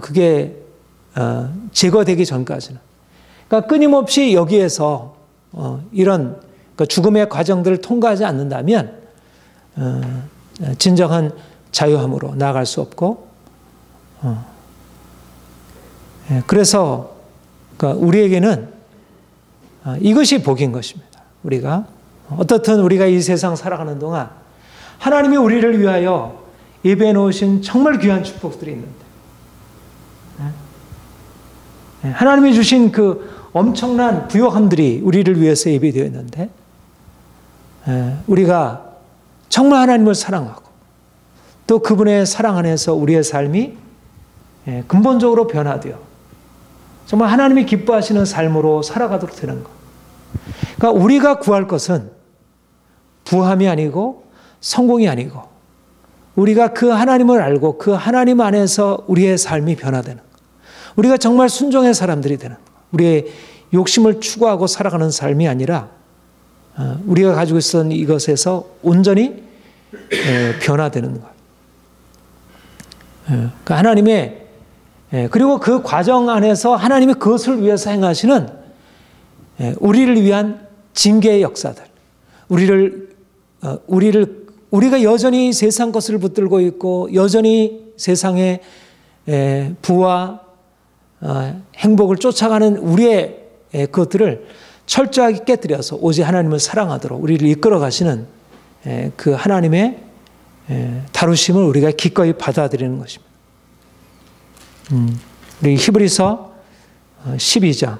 그게 제거되기 전까지는, 그러니까 끊임없이 여기에서 이런 죽음의 과정들을 통과하지 않는다면 진정한 자유함으로 나아갈 수 없고, 그래서 우리에게는 이것이 복인 것입니다. 우리가 어떻든 우리가 이 세상 살아가는 동안 하나님이 우리를 위하여 예배해 놓으신 정말 귀한 축복들이 있는데, 하나님이 주신 그 엄청난 부요함들이 우리를 위해서 예비되어 있는데, 우리가 정말 하나님을 사랑하고 또 그분의 사랑 안에서 우리의 삶이 근본적으로 변화되어 정말 하나님이 기뻐하시는 삶으로 살아가도록 되는 것. 그러니까 우리가 구할 것은 부함이 아니고 성공이 아니고, 우리가 그 하나님을 알고 그 하나님 안에서 우리의 삶이 변화되는 것. 우리가 정말 순종의 사람들이 되는 것. 우리의 욕심을 추구하고 살아가는 삶이 아니라 우리가 가지고 있었던 이것에서 온전히 변화되는 것. 그러니까 하나님의, 그리고 그 과정 안에서 하나님이 그것을 위해서 행하시는 우리를 위한 징계의 역사들, 우리가 여전히 세상 것을 붙들고 있고 여전히 세상의 부와 행복을 쫓아가는 우리의 그것들을 철저하게 깨뜨려서 오직 하나님을 사랑하도록 우리를 이끌어 가시는 그 하나님의 다루심을 우리가 기꺼이 받아들이는 것입니다. 우리 히브리서 12장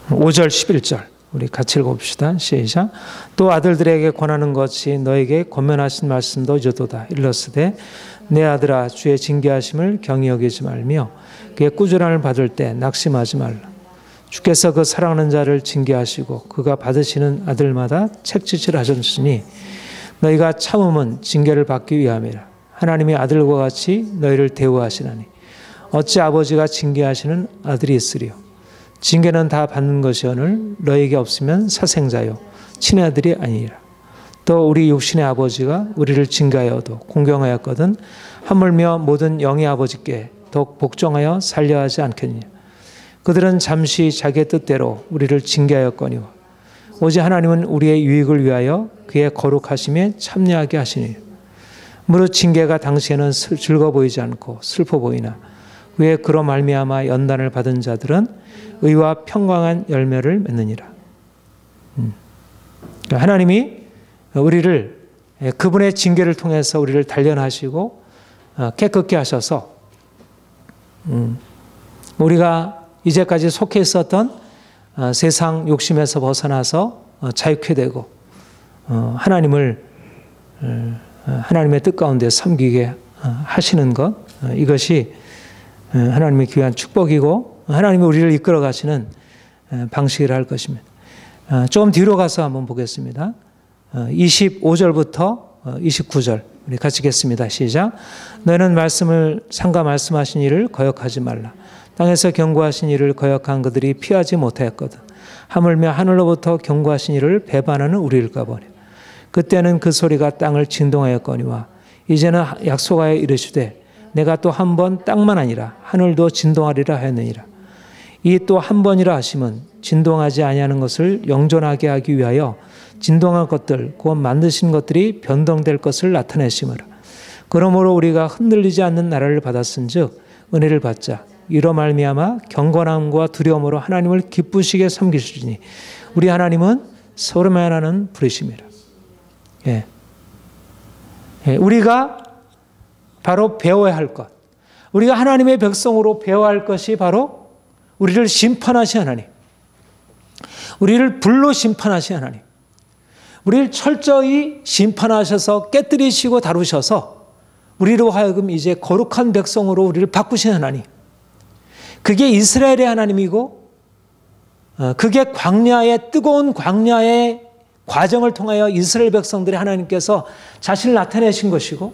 5절 11절 우리 같이 읽어봅시다. 시작. 또 아들들에게 권하는 것이 너에게 권면하신 말씀도 이제도다. 일러스되 내 아들아 주의 징계하심을 경히 여기지 말며 그의 꾸준함을 받을 때 낙심하지 말라. 주께서 그 사랑하는 자를 징계하시고 그가 받으시는 아들마다 책짓을 하셨으니 너희가 참음은 징계를 받기 위함이라. 하나님이 아들과 같이 너희를 대우하시나니 어찌 아버지가 징계하시는 아들이 있으리요. 징계는 다 받는 것이오늘 너희에게 없으면 사생자요 친아들이 아니라. 또 우리 육신의 아버지가 우리를 징계하여도 공경하였거든 하물며 모든 영의 아버지께 더욱 복종하여 살려 하지 않겠느냐. 그들은 잠시 자기의 뜻대로 우리를 징계하였거니와 오직 하나님은 우리의 유익을 위하여 그의 거룩하심에 참여하게 하시니 무릇 징계가 당시에는 즐거워 보이지 않고 슬퍼 보이나 왜 그로 말미암아 연단을 받은 자들은 의와 평강한 열매를 맺느니라. 하나님이 우리를 그분의 징계를 통해서 우리를 단련하시고 깨끗게 하셔서 우리가 이제까지 속해 있었던 세상 욕심에서 벗어나서 자유케 되고 하나님의 뜻 가운데 섬기게 하시는 것, 이것이 하나님의 귀한 축복이고 하나님이 우리를 이끌어 가시는 방식이라 할 것입니다. 조금 뒤로 가서 한번 보겠습니다. 25절부터 29절 우리 같이 읽겠습니다. 시작. 너희는 말씀을 상가 말씀하신 일을 거역하지 말라. 땅에서 경고하신 일을 거역한 그들이 피하지 못하였거든. 하물며 하늘로부터 경고하신 일을 배반하는 우리일까 보니. 그때는 그 소리가 땅을 진동하였거니와 이제는 약속하여 이르시되 내가 또 한 번 땅만 아니라 하늘도 진동하리라 하였느니라. 이 또 한 번이라 하심은 진동하지 아니하는 것을 영존하게 하기 위하여 진동할 것들 곧 만드신 것들이 변동될 것을 나타내심이라. 그러므로 우리가 흔들리지 않는 나라를 받았은즉 은혜를 받자. 이로 말미암아 경건함과 두려움으로 하나님을 기쁘시게 섬기시니 우리 하나님은 서름에 하나는 부르심이라. 예. 예. 우리가 바로 배워야 할 것, 우리가 하나님의 백성으로 배워야 할 것이 바로 우리를 심판하신 하나님, 우리를 불로 심판하신 하나님, 우리를 철저히 심판하셔서 깨뜨리시고 다루셔서 우리로 하여금 이제 거룩한 백성으로 우리를 바꾸신 하나님, 그게 이스라엘의 하나님이고 그게 광야의 뜨거운 광야의 과정을 통하여 이스라엘 백성들의 하나님께서 자신을 나타내신 것이고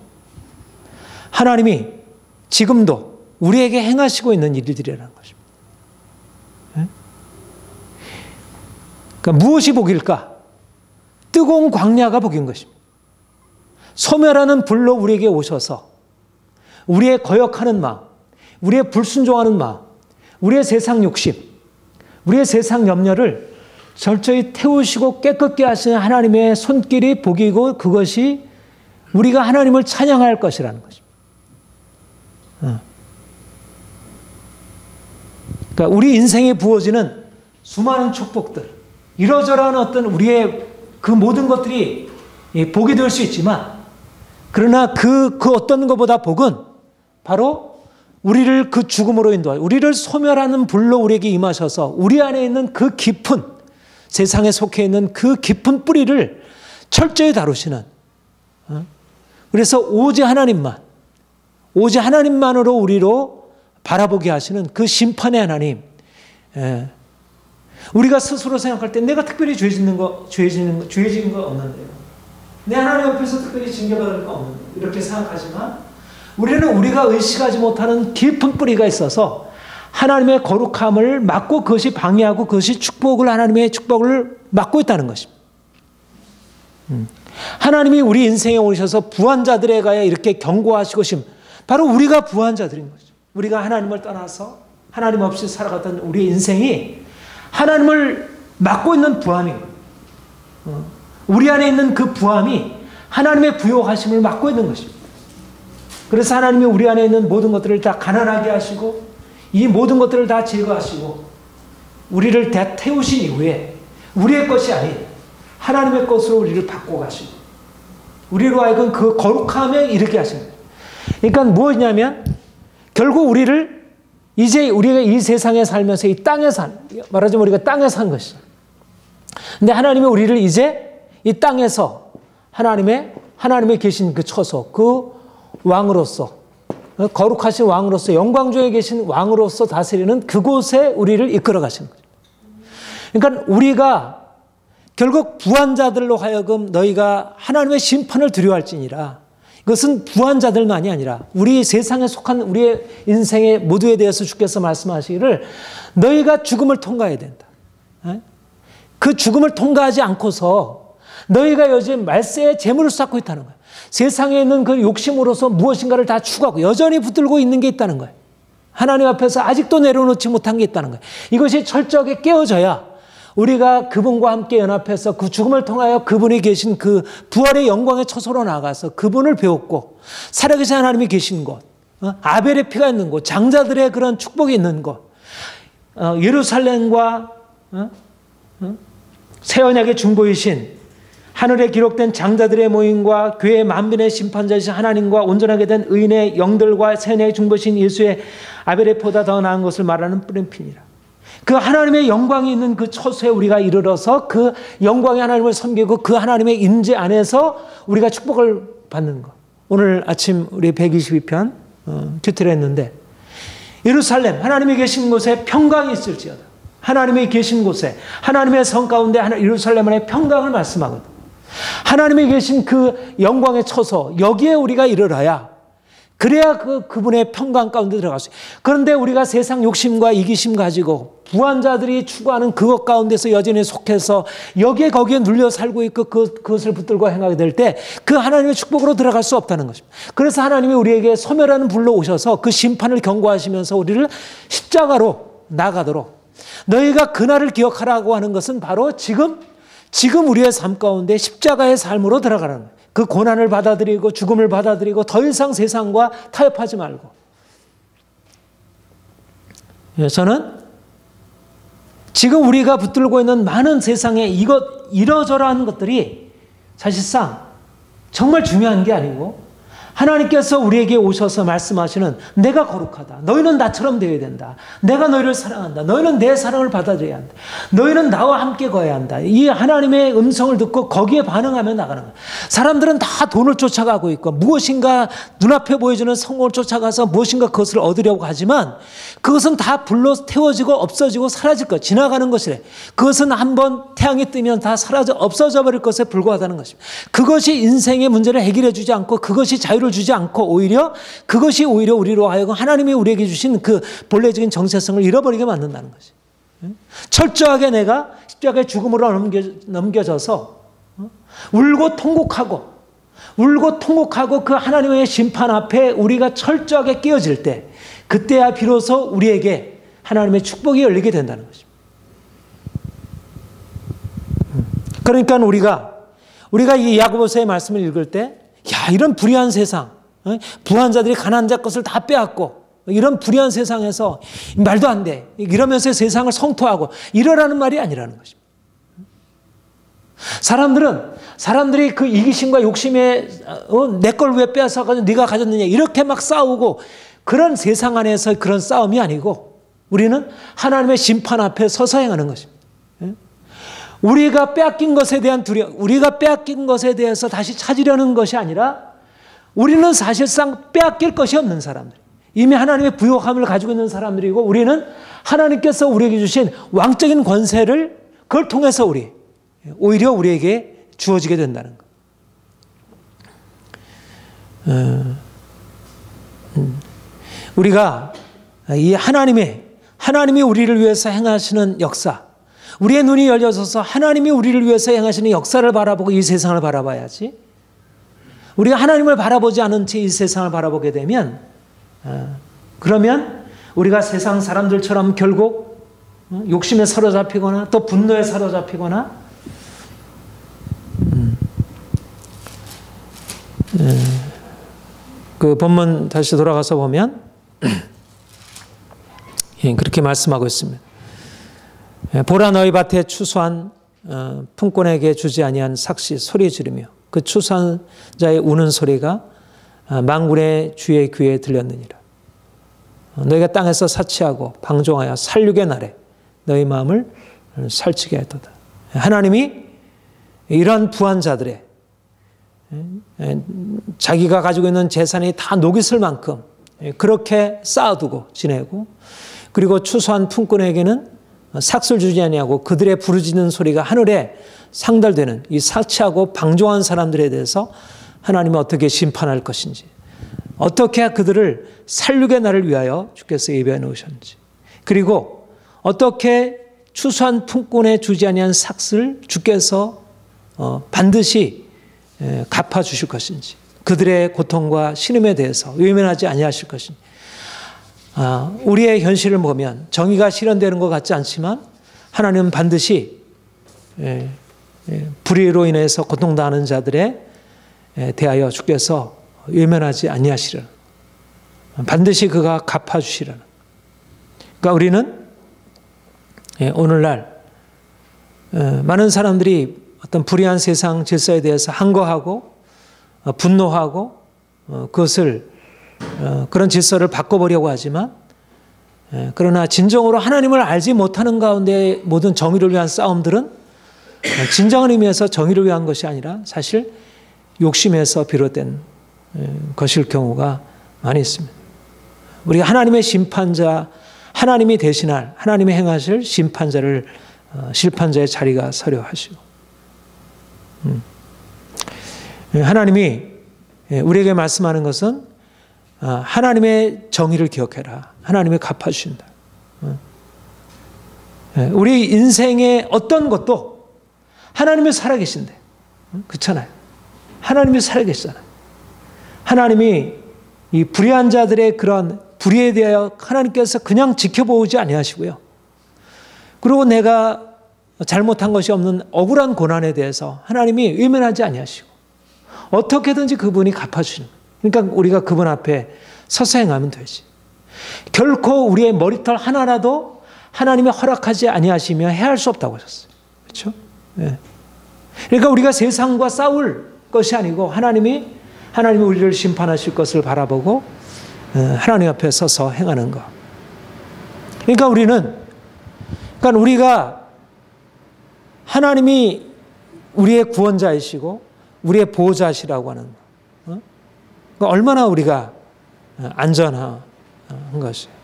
하나님이 지금도 우리에게 행하시고 있는 일들이라는 것입니다. 그러니까 무엇이 복일까? 뜨거운 광야가 복인 것입니다. 소멸하는 불로 우리에게 오셔서 우리의 거역하는 마음, 우리의 불순종하는 마음, 우리의 세상 욕심, 우리의 세상 염려를 철저히 태우시고 깨끗게 하시는 하나님의 손길이 복이고 그것이 우리가 하나님을 찬양할 것이라는 것입니다. 그러니까 우리 인생에 부어지는 수많은 축복들, 이러저러한 어떤 우리의 그 모든 것들이 복이 될 수 있지만 그러나 그 어떤 것보다 복은 바로 우리를 그 죽음으로 인도하여 우리를 소멸하는 불로 우리에게 임하셔서 우리 안에 있는 그 깊은 세상에 속해 있는 그 깊은 뿌리를 철저히 다루시는, 그래서 오직 하나님만으로 우리로 바라보게 하시는 그 심판의 하나님. 우리가 스스로 생각할 때 내가 특별히 죄 지은 거 없는데요. 내 하나님 앞에서 특별히 징계받을 거 없는데 이렇게 생각하지만 우리는 우리가 의식하지 못하는 깊은 뿌리가 있어서 하나님의 거룩함을 막고 그것이 방해하고 그것이 하나님의 축복을 막고 있다는 것입니다. 하나님이 우리 인생에 오셔서 부한자들에 가야 이렇게 경고하시고 바로 우리가 부한자들인 거죠. 우리가 하나님을 떠나서 하나님 없이 살아갔던 우리 인생이 하나님을 막고 있는 부함입니다. 우리 안에 있는 그 부함이 하나님의 부요하심을 막고 있는 것입니다. 그래서 하나님이 우리 안에 있는 모든 것들을 다 가난하게 하시고 이 모든 것들을 다 제거하시고 우리를 다 태우신 이후에 우리의 것이 아닌 하나님의 것으로 우리를 바꿔가시고 우리로 하여금 그 거룩함에 이르게 하십니다. 그러니까 무엇이냐면 결국 우리를 이제 우리가 이 세상에 살면서 이 땅에 말하자면 우리가 땅에 산 것이죠. 근데 하나님이 우리를 이제 이 땅에서 하나님의 계신 그 처소, 그 왕으로서, 거룩하신 왕으로서, 영광 중에 계신 왕으로서 다스리는 그곳에 우리를 이끌어 가시는 거죠. 그러니까 우리가 결국 부한자들로 하여금 너희가 하나님의 심판을 두려워할지니라. 이것은 부한자들만이 아니라 우리 세상에 속한 우리의 인생의 모두에 대해서 주께서 말씀하시기를 너희가 죽음을 통과해야 된다. 그 죽음을 통과하지 않고서 너희가 요즘 말세의 재물을 쌓고 있다는 거예요. 세상에 있는 그 욕심으로서 무엇인가를 다 추구하고 여전히 붙들고 있는 게 있다는 거예요. 하나님 앞에서 아직도 내려놓지 못한 게 있다는 거예요. 이것이 철저하게 깨어져야 우리가 그분과 함께 연합해서 그 죽음을 통하여 그분이 계신 그 부활의 영광의 처소로 나가서 그분을 배웠고 살아계신 하나님이 계신 곳, 아벨의 피가 있는 곳, 장자들의 그런 축복이 있는 곳, 예루살렘과 새 언약의 중보이신 하늘에 기록된 장자들의 모임과 교회의 만민의 심판자이신 하나님과 온전하게 된 의인의 영들과 새 언약의 중보이신 예수의 아벨의 피보다 더 나은 것을 말하는 뿌림핀이라. 그 하나님의 영광이 있는 그 처소에 우리가 이르러서 그 영광의 하나님을 섬기고 그 하나님의 임재 안에서 우리가 축복을 받는 것. 오늘 아침 우리 122편 큐티를 했는데 예루살렘 하나님이 계신 곳에 평강이 있을지어다. 하나님이 계신 곳에 하나님의 성 가운데 예루살렘 안에 평강을 말씀하거든. 하나님이 계신 그 영광의 처소 여기에 우리가 이르러야 그래야 그분의 평강 가운데 들어갈 수 있어요. 그런데 우리가 세상 욕심과 이기심 가지고 부한자들이 추구하는 그것 가운데서 여전히 속해서 여기에 거기에 눌려 살고 있고 그것을 붙들고 행하게 될 때 그 하나님의 축복으로 들어갈 수 없다는 것입니다. 그래서 하나님이 우리에게 소멸하는 불로 오셔서 그 심판을 경고하시면서 우리를 십자가로 나가도록, 너희가 그날을 기억하라고 하는 것은 바로 지금 우리의 삶 가운데 십자가의 삶으로 들어가는 거예요. 그 고난을 받아들이고 죽음을 받아들이고 더 이상 세상과 타협하지 말고. 저는 지금 우리가 붙들고 있는 많은 세상에 이러저러한 것들이 사실상 정말 중요한 게 아니고, 하나님께서 우리에게 오셔서 말씀하시는 내가 거룩하다. 너희는 나처럼 되어야 된다. 내가 너희를 사랑한다. 너희는 내 사랑을 받아들여야 한다. 너희는 나와 함께 거해야 한다. 이 하나님의 음성을 듣고 거기에 반응하며 나가는 거예요. 사람들은 다 돈을 쫓아가고 있고 무엇인가 눈앞에 보여주는 성공을 쫓아가서 무엇인가 그것을 얻으려고 하지만 그것은 다 불로 태워지고 없어지고 사라질 것, 지나가는 것이래. 그것은 한번 태양이 뜨면 다 없어져 버릴 것에 불과하다는 것입니다. 그것이 인생의 문제를 해결해 주지 않고, 그것이 자유를 주지 않고, 그것이 오히려 우리로 하여금 하나님이 우리에게 주신 그 본래적인 정체성을 잃어버리게 만든다는 것이. 철저하게 내가 십자가의 죽음으로 넘겨져서 울고 통곡하고 그 하나님의 심판 앞에 우리가 철저하게 깨어질 때, 그때야 비로소 우리에게 하나님의 축복이 열리게 된다는 것입니다. 그러니까 우리가 이 야고보서의 말씀을 읽을 때, 야, 이런 불의한 세상, 부한 자들이 가난한 자 것을 다 빼앗고 이런 불의한 세상에서 말도 안 돼 이러면서 세상을 성토하고 이러라는 말이 아니라는 것입니다. 사람들이 그 이기심과 욕심에 내 걸 왜 빼앗아가지고 네가 가졌느냐 이렇게 막 싸우고 그런 세상 안에서 그런 싸움이 아니고, 우리는 하나님의 심판 앞에 서서 행하는 것입니다. 우리가 빼앗긴 것에 대한 두려움, 우리가 빼앗긴 것에 대해서 다시 찾으려는 것이 아니라, 우리는 사실상 빼앗길 것이 없는 사람들, 이미 하나님의 부요함을 가지고 있는 사람들이고, 우리는 하나님께서 우리에게 주신 왕적인 권세를 그걸 통해서 오히려 우리에게 주어지게 된다는 것. 우리가 이 하나님이 우리를 위해서 행하시는 역사, 우리의 눈이 열려져서 하나님이 우리를 위해서 행하시는 역사를 바라보고 이 세상을 바라봐야지, 우리가 하나님을 바라보지 않은 채 이 세상을 바라보게 되면 그러면 우리가 세상 사람들처럼 결국 욕심에 사로잡히거나 또 분노에 사로잡히거나 그 본문 다시 돌아가서 보면 그렇게 말씀하고 있습니다. 보라, 너희 밭에 추수한 품꾼에게 주지 아니한 삭시 소리 지르며 그 추수한 자의 우는 소리가 만군의 주의 귀에 들렸느니라. 너희가 땅에서 사치하고 방종하여 살육의 날에 너희 마음을 살찌게 했도다. 하나님이 이런 부한 자들의 자기가 가지고 있는 재산이 다 녹이 슬 만큼 그렇게 쌓아두고 지내고, 그리고 추수한 품꾼에게는 삭슬 주지 아니하고 그들의 부르짖는 소리가 하늘에 상달되는 이 사치하고 방종한 사람들에 대해서 하나님은 어떻게 심판할 것인지, 어떻게 그들을 살육의 날을 위하여 주께서 예비해 놓으셨는지, 그리고 어떻게 추수한 품꾼에 주지 아니한 삭슬 주께서 반드시 갚아 주실 것인지, 그들의 고통과 신음에 대해서 외면하지 아니하실 것인지. 우리의 현실을 보면 정의가 실현되는 것 같지 않지만 하나님은 반드시 불의로 인해서 고통당하는 자들에 대하여 주께서 외면하지 아니하시려는, 반드시 그가 갚아주시려는. 그러니까 우리는 오늘날 많은 사람들이 어떤 불의한 세상 질서에 대해서 항거하고 분노하고 그것을 그런 질서를 바꿔보려고 하지만, 그러나 진정으로 하나님을 알지 못하는 가운데 모든 정의를 위한 싸움들은 진정한 의미에서 정의를 위한 것이 아니라 사실 욕심에서 비롯된 것일 경우가 많이 있습니다. 우리가 하나님의 심판자, 하나님이 대신할, 하나님이 행하실 심판자의 자리가 서려 하시고, 하나님이 우리에게 말씀하는 것은 하나님의 정의를 기억해라. 하나님이 갚아주신다. 우리 인생의 어떤 것도 하나님이 살아계신대. 그렇잖아요. 하나님이 살아계시잖아요. 하나님이 이 불의한 자들의 그런 불의에 대하여 하나님께서 그냥 지켜보지 아니하시고요. 그리고 내가 잘못한 것이 없는 억울한 고난에 대해서 하나님이 외면하지 아니하시고 어떻게든지 그분이 갚아주시는 거예요. 그러니까 우리가 그분 앞에 서서 행하면 되지. 결코 우리의 머리털 하나라도 하나님이 허락하지 아니하시며 해할 수 없다고 하셨어요. 그렇죠? 네. 그러니까 우리가 세상과 싸울 것이 아니고 하나님이 우리를 심판하실 것을 바라보고 하나님 앞에 서서 행하는 것. 그러니까 우리가 하나님이 우리의 구원자이시고 우리의 보호자시라고 하는 것. 그러니까 얼마나 우리가 안전한 것이에요.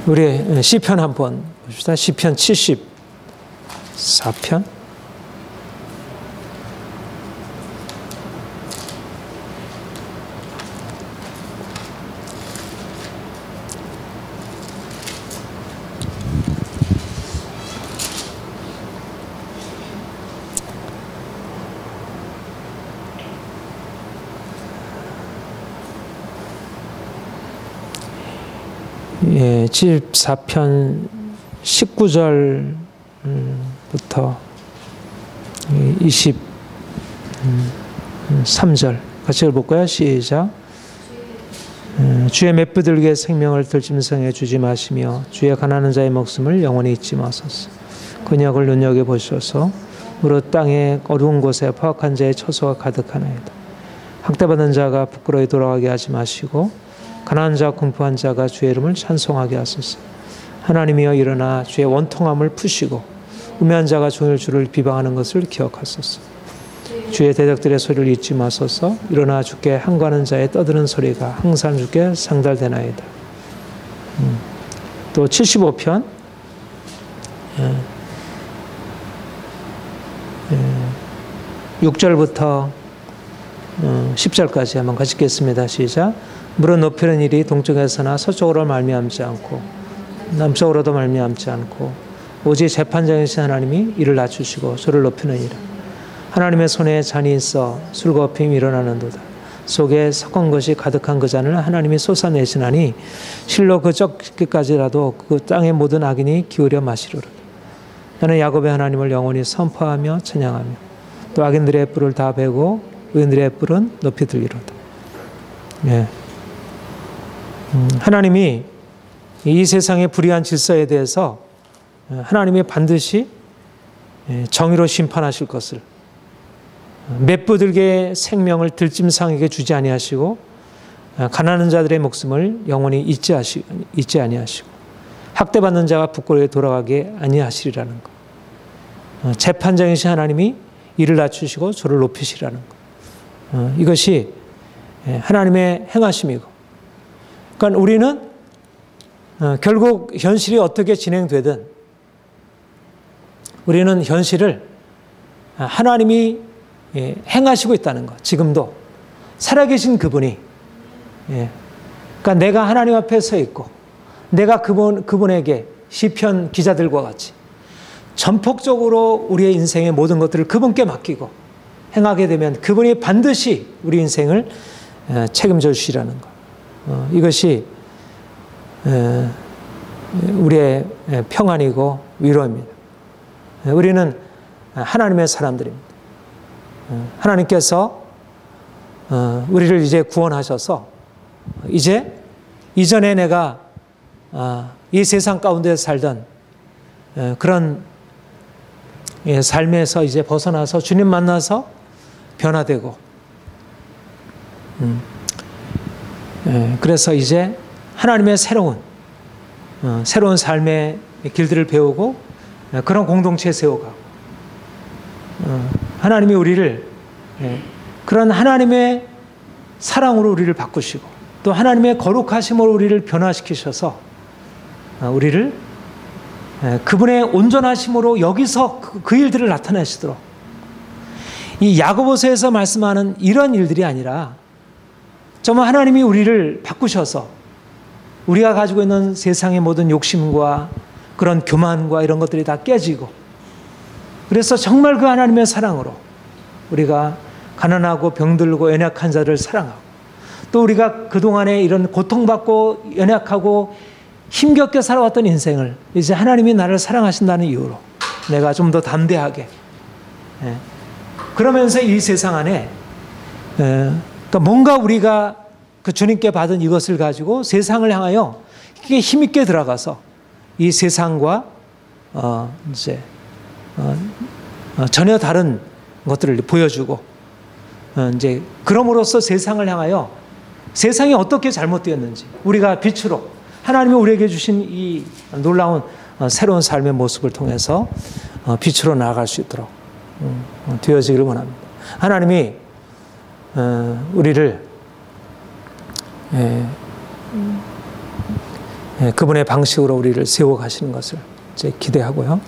우리 시편 한번 봅시다. 시편 74편. 예, 74편 19절부터 23절 같이 읽어볼까요? 시작. 주의 맷부들게 생명을 들짐승에 주지 마시며 주의 가난한 자의 목숨을 영원히 잊지 마소서. 근역을 눈여겨보소서. 무릇 땅의 어두운 곳에 포악한 자의 처소가 가득하나이다. 학대받은 자가 부끄러이 돌아가게 하지 마시고 가난한 자와 궁핍한 자가 주의 이름을 찬송하게 하소서. 하나님이여 일어나 주의 원통함을 푸시고 우매한 자가 종일 주를 비방하는 것을 기억하소서. 주의 대적들의 소리를 잊지 마소서. 일어나 주께 항거하는 자의 떠드는 소리가 항상 주께 상달되나이다. 또 75편 6절부터 10절까지 한번 같이 읽겠습니다. 시작. 무릇 높이는 일이 동쪽에서나 서쪽으로 말미암지 않고 남쪽으로도 말미암지 않고 오직 재판장이신 하나님이 이를 낮추시고 저를 높이느니라. 하나님의 손에 잔이 있어 술거품이 일어나는도다. 속에 섞은 것이 가득한 그 잔을 하나님이 쏟아내시나니 실로 그 적기까지라도 그 땅의 모든 악인이 기울여 마시리로다. 나는 야곱의 하나님을 영원히 선포하며 찬양하며 또 악인들의 뿔을 다 베고 의인들의 뿔은 높이 들리로다. 네. 하나님이 이 세상의 불의한 질서에 대해서 하나님이 반드시 정의로 심판하실 것을 맷부들게 생명을 들짐승에게 주지 아니하시고 가난한 자들의 목숨을 영원히 잊지 아니하시고 학대받는 자가 부끄러이 돌아가게 아니하시리라는 것. 재판장이신 하나님이 이를 낮추시고 저를 높이시라는 것. 이것이 하나님의 행하심이고, 그러니까 우리는 결국 현실이 어떻게 진행되든 우리는 현실을 하나님이 행하시고 있다는 것. 지금도 살아계신 그분이, 그러니까 내가 하나님 앞에 서 있고 내가 그분에게 시편 기자들과 같이 전폭적으로 우리의 인생의 모든 것들을 그분께 맡기고 행하게 되면 그분이 반드시 우리 인생을 책임져 주시라는 것. 이것이 우리의 평안이고 위로입니다. 우리는 하나님의 사람들입니다. 하나님께서 우리를 이제 구원하셔서 이제 이전에 내가 이 세상 가운데 살던 그런 삶에서 이제 벗어나서 주님 만나서 변화되고, 그래서 이제 하나님의 새로운 삶의 길들을 배우고 그런 공동체에 세워가고, 하나님이 우리를 그런 하나님의 사랑으로 우리를 바꾸시고 또 하나님의 거룩하심으로 우리를 변화시키셔서 우리를 그분의 온전하심으로 여기서 그 일들을 나타내시도록, 이 야고보서에서 말씀하는 이런 일들이 아니라 정말 하나님이 우리를 바꾸셔서 우리가 가지고 있는 세상의 모든 욕심과 그런 교만과 이런 것들이 다 깨지고, 그래서 정말 그 하나님의 사랑으로 우리가 가난하고 병들고 연약한 자를 사랑하고, 또 우리가 그동안에 이런 고통받고 연약하고 힘겹게 살아왔던 인생을 이제 하나님이 나를 사랑하신다는 이유로 내가 좀 더 담대하게, 그러면서 이 세상 안에 그러니까 뭔가 우리가 그 주님께 받은 이것을 가지고 세상을 향하여 이게 힘있게 들어가서 이 세상과 전혀 다른 것들을 보여주고, 이제 그럼으로써 세상을 향하여 세상이 어떻게 잘못되었는지 우리가 빛으로 하나님이 우리에게 주신 이 놀라운 새로운 삶의 모습을 통해서 빛으로 나아갈 수 있도록 되어지기를 원합니다. 하나님이 우리를 그분의 방식으로 우리를 세워가시는 것을 기대하고요.